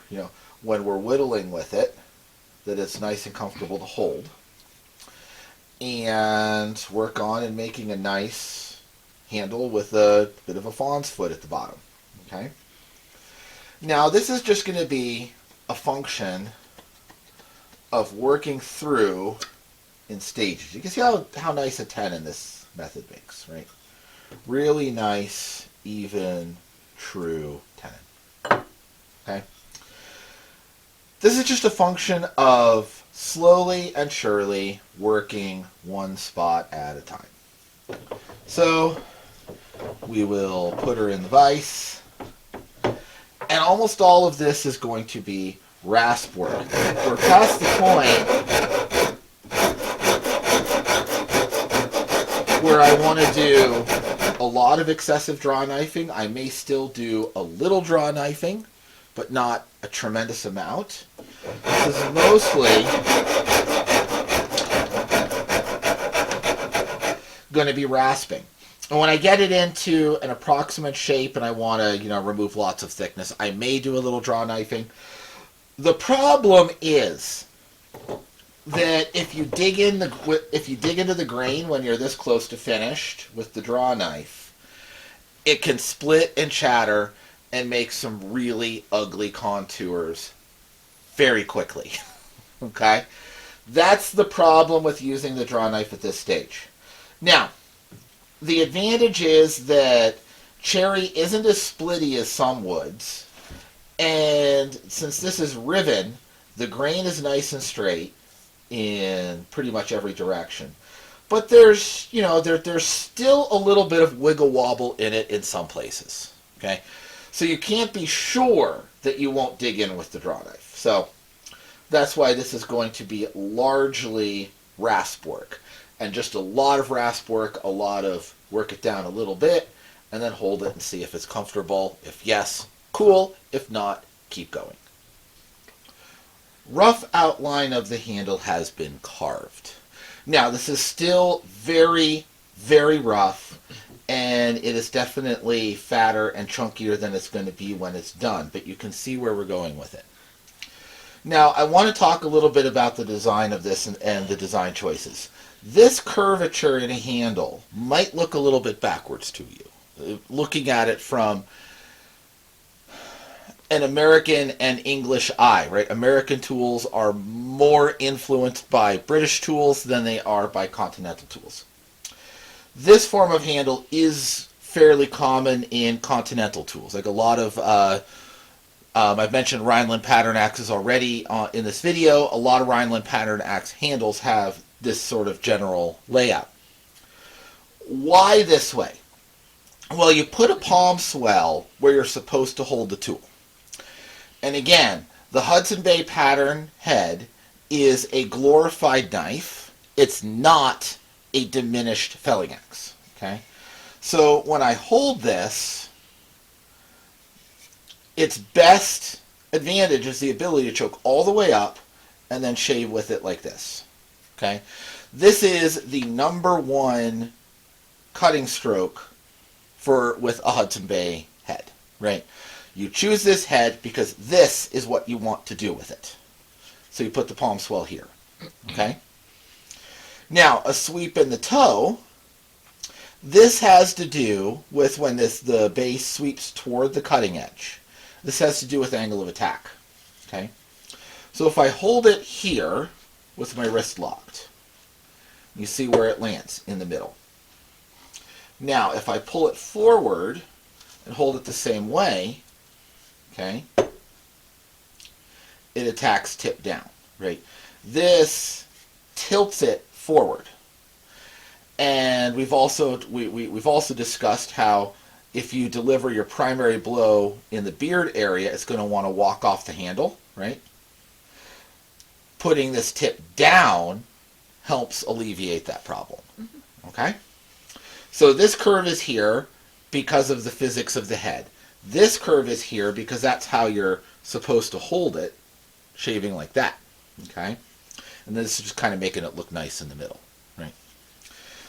when we're whittling with it, that it's nice and comfortable to hold. And work on and making a nice handle with a bit of a fawn's foot at the bottom. Okay. Now this is just going to be a function of working through in stages. You can see how nice a tenon this method makes, right? Really nice, even, true tenon. Okay. This is just a function of slowly and surely working one spot at a time. So we will put her in the vise, and almost all of this is going to be rasp work. We're past the point where I want to do a lot of excessive draw knifing. I may still do a little draw knifing, but not a tremendous amount. This is mostly going to be rasping. And when I get it into an approximate shape and I want to, remove lots of thickness, I may do a little draw knifing. The problem is that if you dig into the grain when you're this close to finished with the draw knife, it can split and chatter and make some really ugly contours very quickly. Okay? That's the problem with using the draw knife at this stage. Now, the advantage is that cherry isn't as splitty as some woods, and since this is riven, the grain is nice and straight in pretty much every direction. But there's, there's still a little bit of wiggle wobble in it in some places. Okay? So you can't be sure that you won't dig in with the draw knife. So that's why this is going to be largely rasp work. And just a lot of rasp work, a lot of work it down a little bit, and then hold it and see if it's comfortable. If yes, cool. If not, keep going. Rough outline of the handle has been carved. Now, this is still very, very rough, and it is definitely fatter and chunkier than it's going to be when it's done, but you can see where we're going with it. Now, I want to talk a little bit about the design of this and the design choices. This curvature in a handle might look a little bit backwards to you, looking at it from an American and English eye, right? American tools are more influenced by British tools than they are by continental tools. This form of handle is fairly common in continental tools. Like a lot of, I've mentioned Rhineland pattern axes already in this video. A lot of Rhineland pattern axe handles have this sort of general layout. Why this way? Well, you put a palm swell where you're supposed to hold the tool. And again, the Hudson Bay pattern head is a glorified knife. It's not a diminished felling axe. Okay? So when I hold this, its best advantage is the ability to choke all the way up and then shave with it like this. Okay? This is the #1 cutting stroke with a Hudson Bay head, right? You choose this head because this is what you want to do with it. So you put the palm swell here. Okay? Now, a sweep in the toe, this has to do with when the base sweeps toward the cutting edge. This has to do with angle of attack. Okay? So if I hold it here with my wrist locked, you see where it lands in the middle. Now, if I pull it forward and hold it the same way, okay, it attacks tip down, right? This tilts it forward. And we've also discussed how if you deliver your primary blow in the beard area, it's going to want to walk off the handle, right? Putting this tip down helps alleviate that problem. Okay? So this curve is here because of the physics of the head. This curve is here because that's how you're supposed to hold it, shaving like that. Okay? And this is just kind of making it look nice in the middle, right?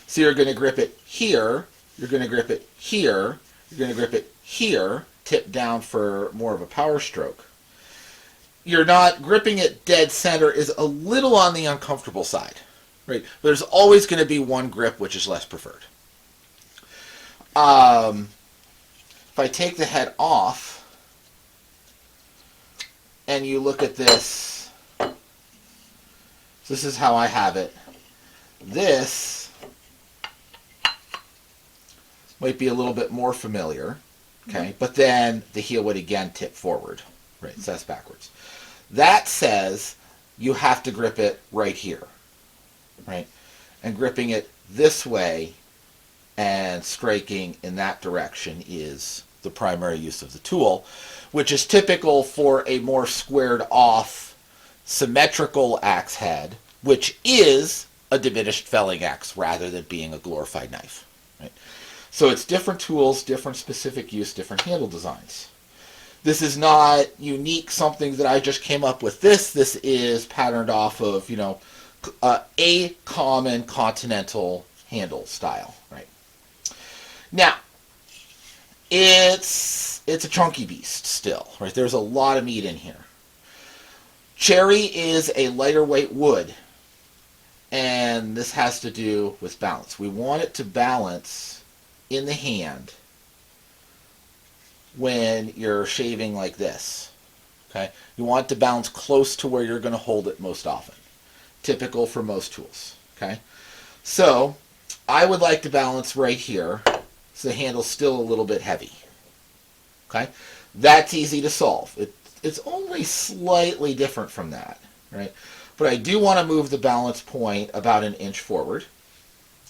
So you're going to grip it here, you're going to grip it here, you're going to grip it here, tip down for more of a power stroke. You're not gripping it dead center is a little on the uncomfortable side, right? But there's always going to be one grip which is less preferred. If I take the head off and you look at this, this is how I have it. This might be a little bit more familiar, okay? But then the heel would again tip forward, right? So that's backwards. That says you have to grip it right here, right? And gripping it this way and striking in that direction is the primary use of the tool, which is typical for a more squared off symmetrical axe head, which is a diminished felling axe rather than being a glorified knife, right? So it's different tools, different specific use, different handle designs. This is not unique, something that I just came up with. This is patterned off of, a common continental handle style, right? Now, it's a chunky beast still, right? There's a lot of meat in here. Cherry is a lighter weight wood, and this has to do with balance. We want it to balance in the hand when you're shaving like this, okay? You want it to balance close to where you're going to hold it most often. Typical for most tools, okay? So, I would like to balance right here so the handle's still a little bit heavy, okay? That's easy to solve. It's only slightly different from that, right? But I do want to move the balance point about an inch forward,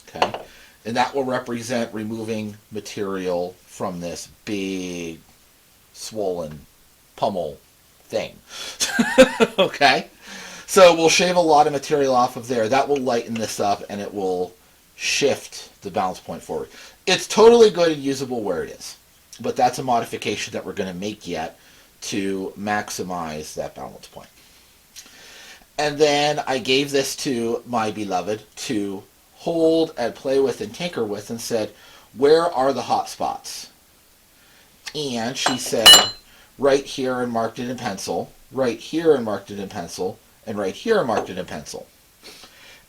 okay? And that will represent removing material from this big, swollen pummel thing, okay? So we'll shave a lot of material off of there. That will lighten this up, and it will shift the balance point forward. It's totally good and usable where it is, but that's a modification that we're going to make yet to maximize that balance point. And then I gave this to my beloved to hold and play with and tinker with and said, where are the hot spots? And she said, right here and marked it in pencil, right here and marked it in pencil, and right here and marked it in pencil.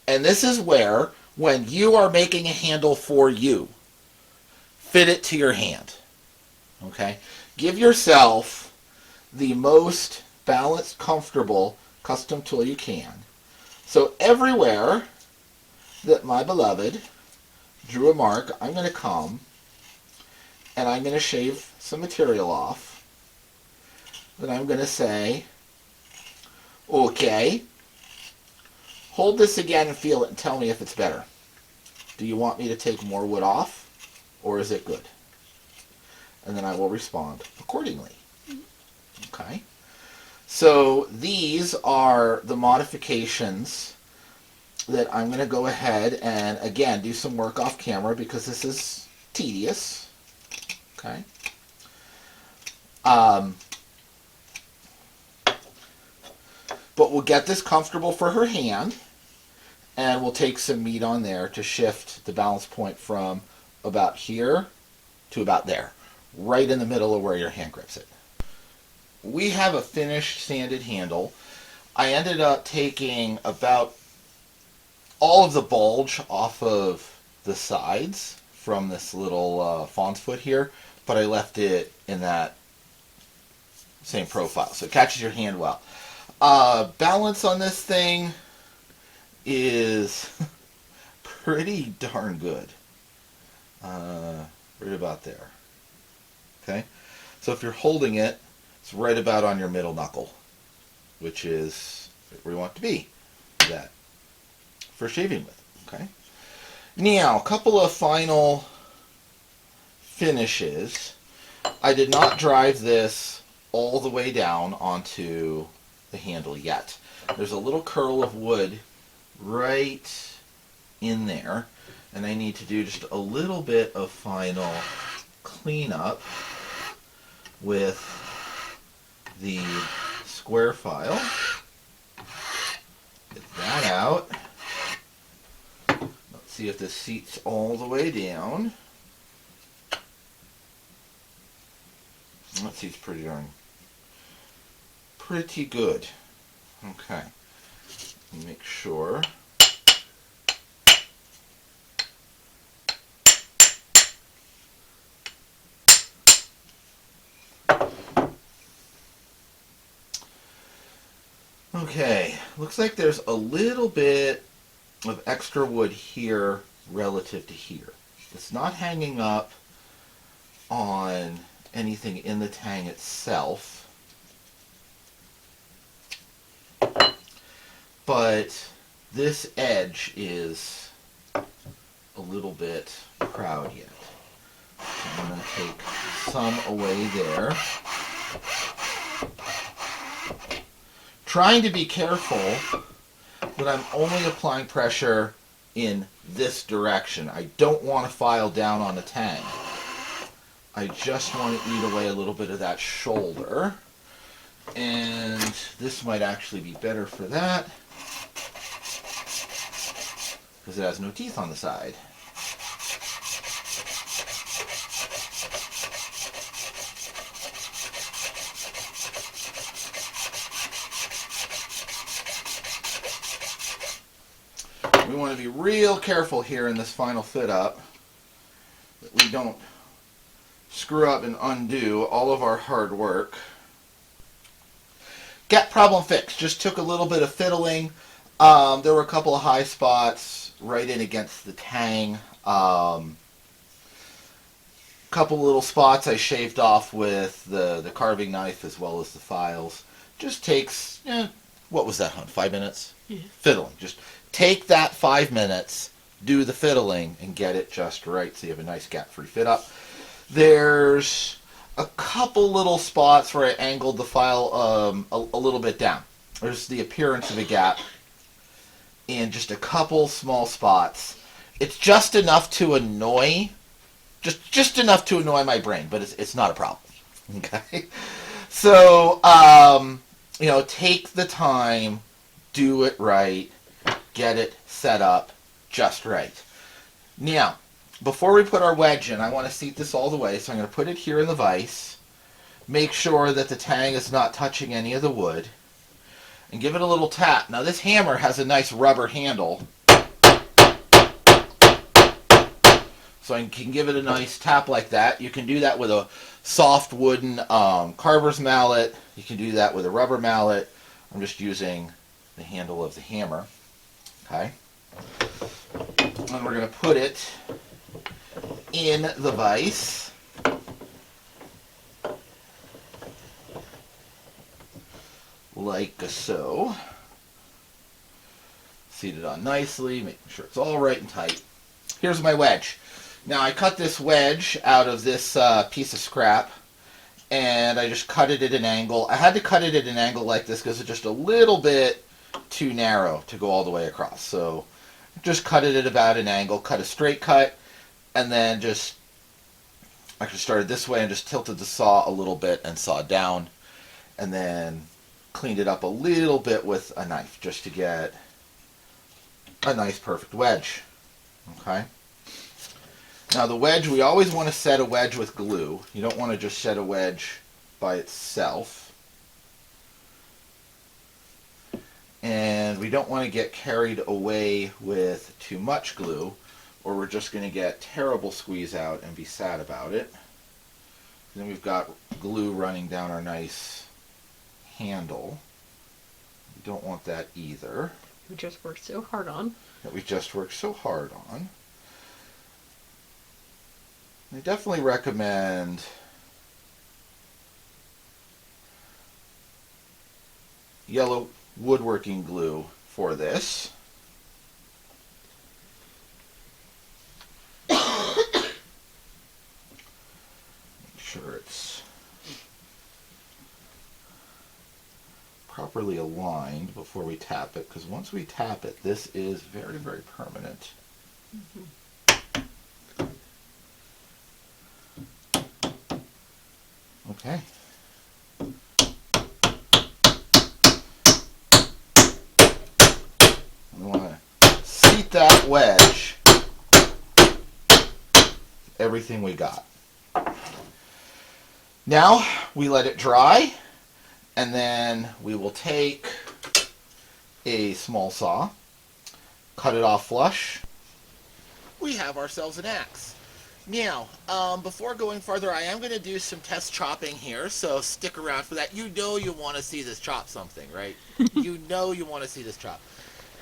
And this is where, when you are making a handle for you, fit it to your hand, okay? Give yourself the most balanced, comfortable custom tool you can. So everywhere that my beloved drew a mark, I'm going to come and I'm going to shave some material off. Then I'm going to say, okay, hold this again and feel it and tell me if it's better. Do you want me to take more wood off, or is it good? And then I will respond accordingly. Okay? So these are the modifications that I'm going to go ahead and, again, do some work off camera because this is tedious. Okay? But we'll get this comfortable for her hand, and we'll take some meat on there to shift the balance point from about here to about there, right in the middle of where your hand grips it. We have a finished sanded handle. I ended up taking about all of the bulge off of the sides from this little fawn's foot here, but I left it in that same profile, so it catches your hand well. Balance on this thing is pretty darn good. Right about there. Okay? So if you're holding it, it's right about on your middle knuckle, which is where you want it to be. That. For shaving with. Okay? Now, a couple of final finishes. I did not drive this all the way down onto the handle yet. There's a little curl of wood right in there, and I need to do just a little bit of final cleanup with the square file. Get that out. Let's see if this seats all the way down. That seats pretty good. Okay. Make sure. Okay, looks like there's a little bit of extra wood here relative to here. It's not hanging up on anything in the tang itself, but this edge is a little bit proud yet. So I'm going to take some away there. Trying to be careful that I'm only applying pressure in this direction. I don't want to file down on the tang. I just want to eat away a little bit of that shoulder. And this might actually be better for that, because it has no teeth on the side. We want to be real careful here in this final fit up that we don't screw up and undo all of our hard work. Gap problem fixed. Just took a little bit of fiddling. There were a couple of high spots right in against the tang. Couple little spots I shaved off with the carving knife as well as the files. Just takes, what was that, Hunt? 5 minutes? Yeah. Fiddling. Just take that 5 minutes, do the fiddling, and get it just right so you have a nice gap-free fit up. There's a couple little spots where I angled the file a little bit down. There's the appearance of a gap in just a couple small spots. It's just enough to annoy, just enough to annoy my brain, but it's not a problem. Okay? So, take the time, do it right, get it set up just right. Now, before we put our wedge in, I want to seat this all the way, so I'm going to put it here in the vise, make sure that the tang is not touching any of the wood, and give it a little tap. Now this hammer has a nice rubber handle, so I can give it a nice tap like that. You can do that with a soft wooden carver's mallet. You can do that with a rubber mallet. I'm just using the handle of the hammer. Okay. And we're going to put it in the vise. Like so. Seat it on nicely, making sure it's all right and tight. Here's my wedge. Now I cut this wedge out of this piece of scrap, and I just cut it at an angle. I had to cut it at an angle like this because it's just a little bit too narrow to go all the way across. So just cut it at about an angle, cut a straight cut, and then just actually started this way and just tilted the saw a little bit and sawed down, and then cleaned it up a little bit with a knife just to get a nice perfect wedge. Okay. Now the wedge, we always want to set a wedge with glue. You don't want to just set a wedge by itself. And we don't want to get carried away with too much glue, or we're just going to get terrible squeeze out and be sad about it. Then we've got glue running down our nice handle. Don't want that either. We just worked so hard on. That we just worked so hard on. I definitely recommend yellow woodworking glue for this. Make sure it's properly aligned before we tap it, because once we tap it, this is very, very permanent. Mm-hmm. Okay. We want to seat that wedge. Everything we got. Now we let it dry, and then we will take a small saw, cut it off flush. We have ourselves an axe. Now, before going further, I am going to do some test chopping here, so stick around for that. You know you want to see this chop something, right? You know you want to see this chop.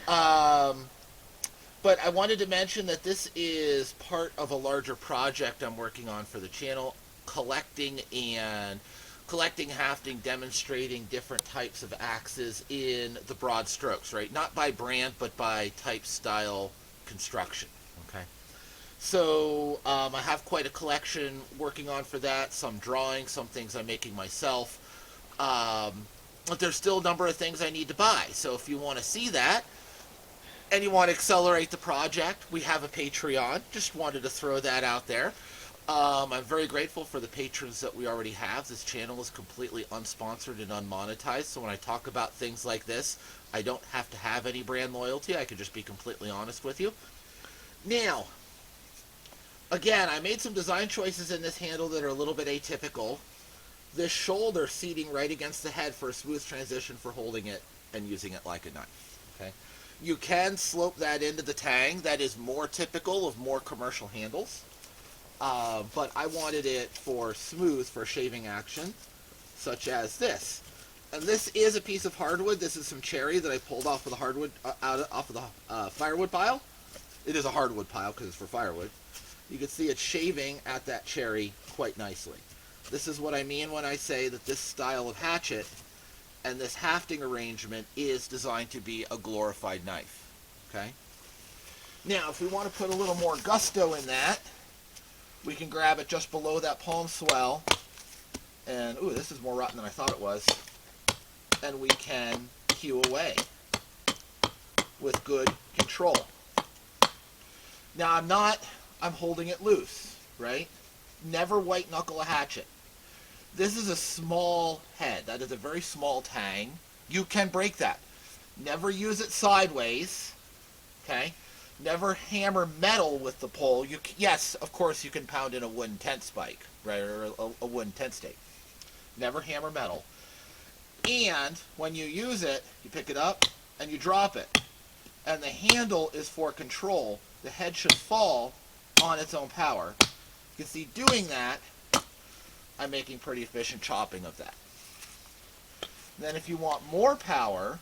But I wanted to mention that this is part of a larger project I'm working on for the channel, collecting, hafting, demonstrating different types of axes in the broad strokes, right? Not by brand, but by type, style, construction, okay? So I have quite a collection working on for that, some drawings, some things I'm making myself. But there's still a number of things I need to buy. So if you want to see that and you want to accelerate the project, we have a Patreon. Just wanted to throw that out there. I'm very grateful for the patrons that we already have. This channel is completely unsponsored and unmonetized. So when I talk about things like this, I don't have to have any brand loyalty. I can just be completely honest with you. Now, again, I made some design choices in this handle that are a little bit atypical. This shoulder seating right against the head for a smooth transition for holding it and using it like a knife. Okay, you can slope that into the tang. That is more typical of more commercial handles. But I wanted it for smooth, for shaving action, such as this. And this is a piece of hardwood. This is some cherry that I pulled off of the hardwood, off of the firewood pile. It is a hardwood pile because it's for firewood. You can see it shaving at that cherry quite nicely. This is what I mean when I say that this style of hatchet and this hafting arrangement is designed to be a glorified knife. Okay? Now, if we want to put a little more gusto in that, we can grab it just below that palm swell. And, ooh, this is more rotten than I thought it was. And we can hew away with good control. Now, I'm holding it loose, right? Never white knuckle a hatchet. This is a small head. That is a very small tang. You can break that. Never use it sideways, okay? Never hammer metal with the pole. Yes, of course, you can pound in a wooden tent spike, right, or a wooden tent stake. Never hammer metal. And when you use it, you pick it up and you drop it. And the handle is for control. The head should fall on its own power. You can see doing that, I'm making pretty efficient chopping of that. Then if you want more power,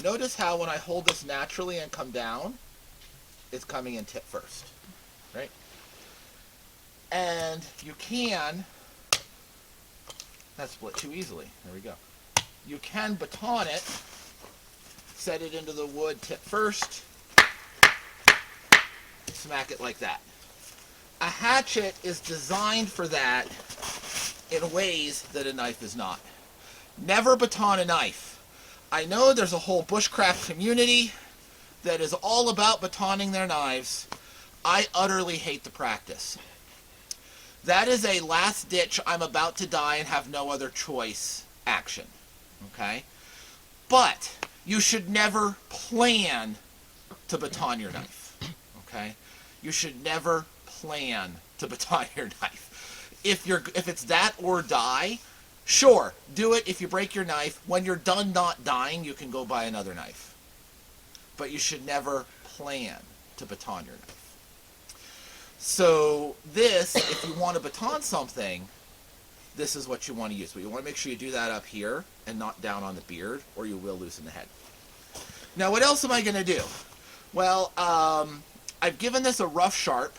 notice how when I hold this naturally and come down, it's coming in tip first, right? And you can, that split too easily, there we go. You can baton it, set it into the wood tip first, smack it like that. A hatchet is designed for that in ways that a knife is not. Never baton a knife. I know there's a whole bushcraft community that is all about batoning their knives. I utterly hate the practice. That is a last ditch, I'm about to die and have no other choice action. Okay? But you should never plan to baton your knife. Okay? You should never plan to baton your knife. If it's that or die, sure, do it. If you break your knife, when you're done not dying, you can go buy another knife. But you should never plan to baton your knife. So this, if you want to baton something, this is what you want to use. But you want to make sure you do that up here and not down on the beard, or you will loosen the head. Now, what else am I going to do? Well, I've given this a rough sharp.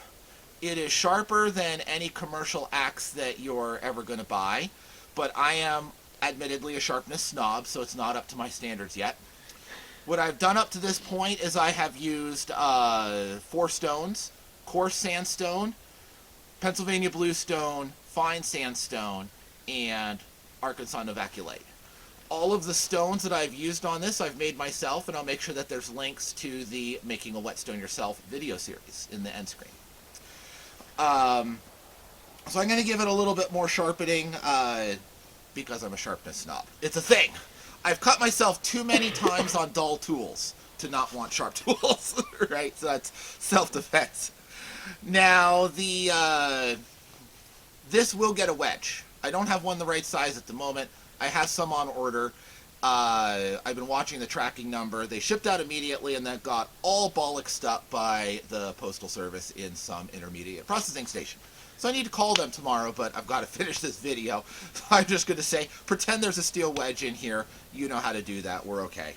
It is sharper than any commercial axe that you're ever going to buy, but I am admittedly a sharpness snob, so it's not up to my standards yet. What I've done up to this point is I have used 4 stones: coarse sandstone, Pennsylvania bluestone, fine sandstone, and Arkansas novaculite. All of the stones that I've used on this I've made myself, and I'll make sure that there's links to the Making a Whetstone Yourself video series in the end screen. So I'm going to give it a little bit more sharpening because I'm a sharpness snob. It's a thing. I've cut myself too many times on dull tools to not want sharp tools, right? So that's self-defense. Now, this will get a wedge. I don't have one the right size at the moment. I have some on order. I've been watching the tracking number. They shipped out immediately and then got all bollocksed up by the Postal Service in some intermediate processing station. So I need to call them tomorrow, but I've got to finish this video. So I'm just going to say, pretend there's a steel wedge in here. You know how to do that. We're okay.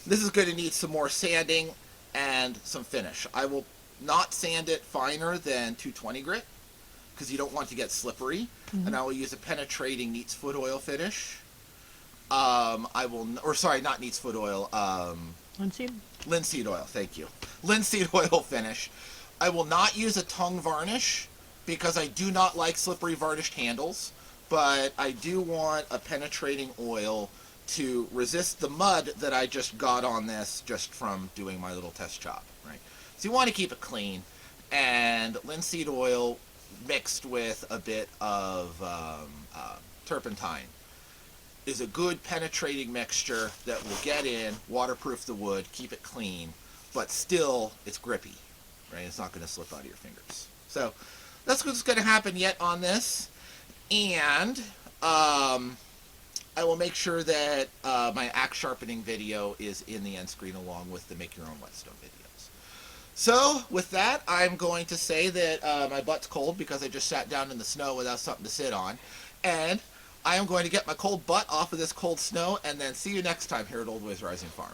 This is going to need some more sanding and some finish. I will not sand it finer than 220 grit because you don't want to get slippery. Mm-hmm. And I will use a penetrating Neat's foot oil finish. Not Neat's foot oil. Linseed? Linseed oil, thank you. Linseed oil finish. I will not use a tongue varnish because I do not like slippery varnished handles, but I do want a penetrating oil to resist the mud that I just got on this just from doing my little test chop, right? So you want to keep it clean, and linseed oil mixed with a bit of turpentine is a good penetrating mixture that will get in, waterproof the wood, keep it clean, but still it's grippy, right? It's not going to slip out of your fingers. So that's what's going to happen yet on this, and I will make sure that my axe sharpening video is in the end screen along with the Make Your Own Whetstone videos. So with that, I'm going to say that my butt's cold because I just sat down in the snow without something to sit on, and I am going to get my cold butt off of this cold snow, and then see you next time here at Old Ways Rising Farm.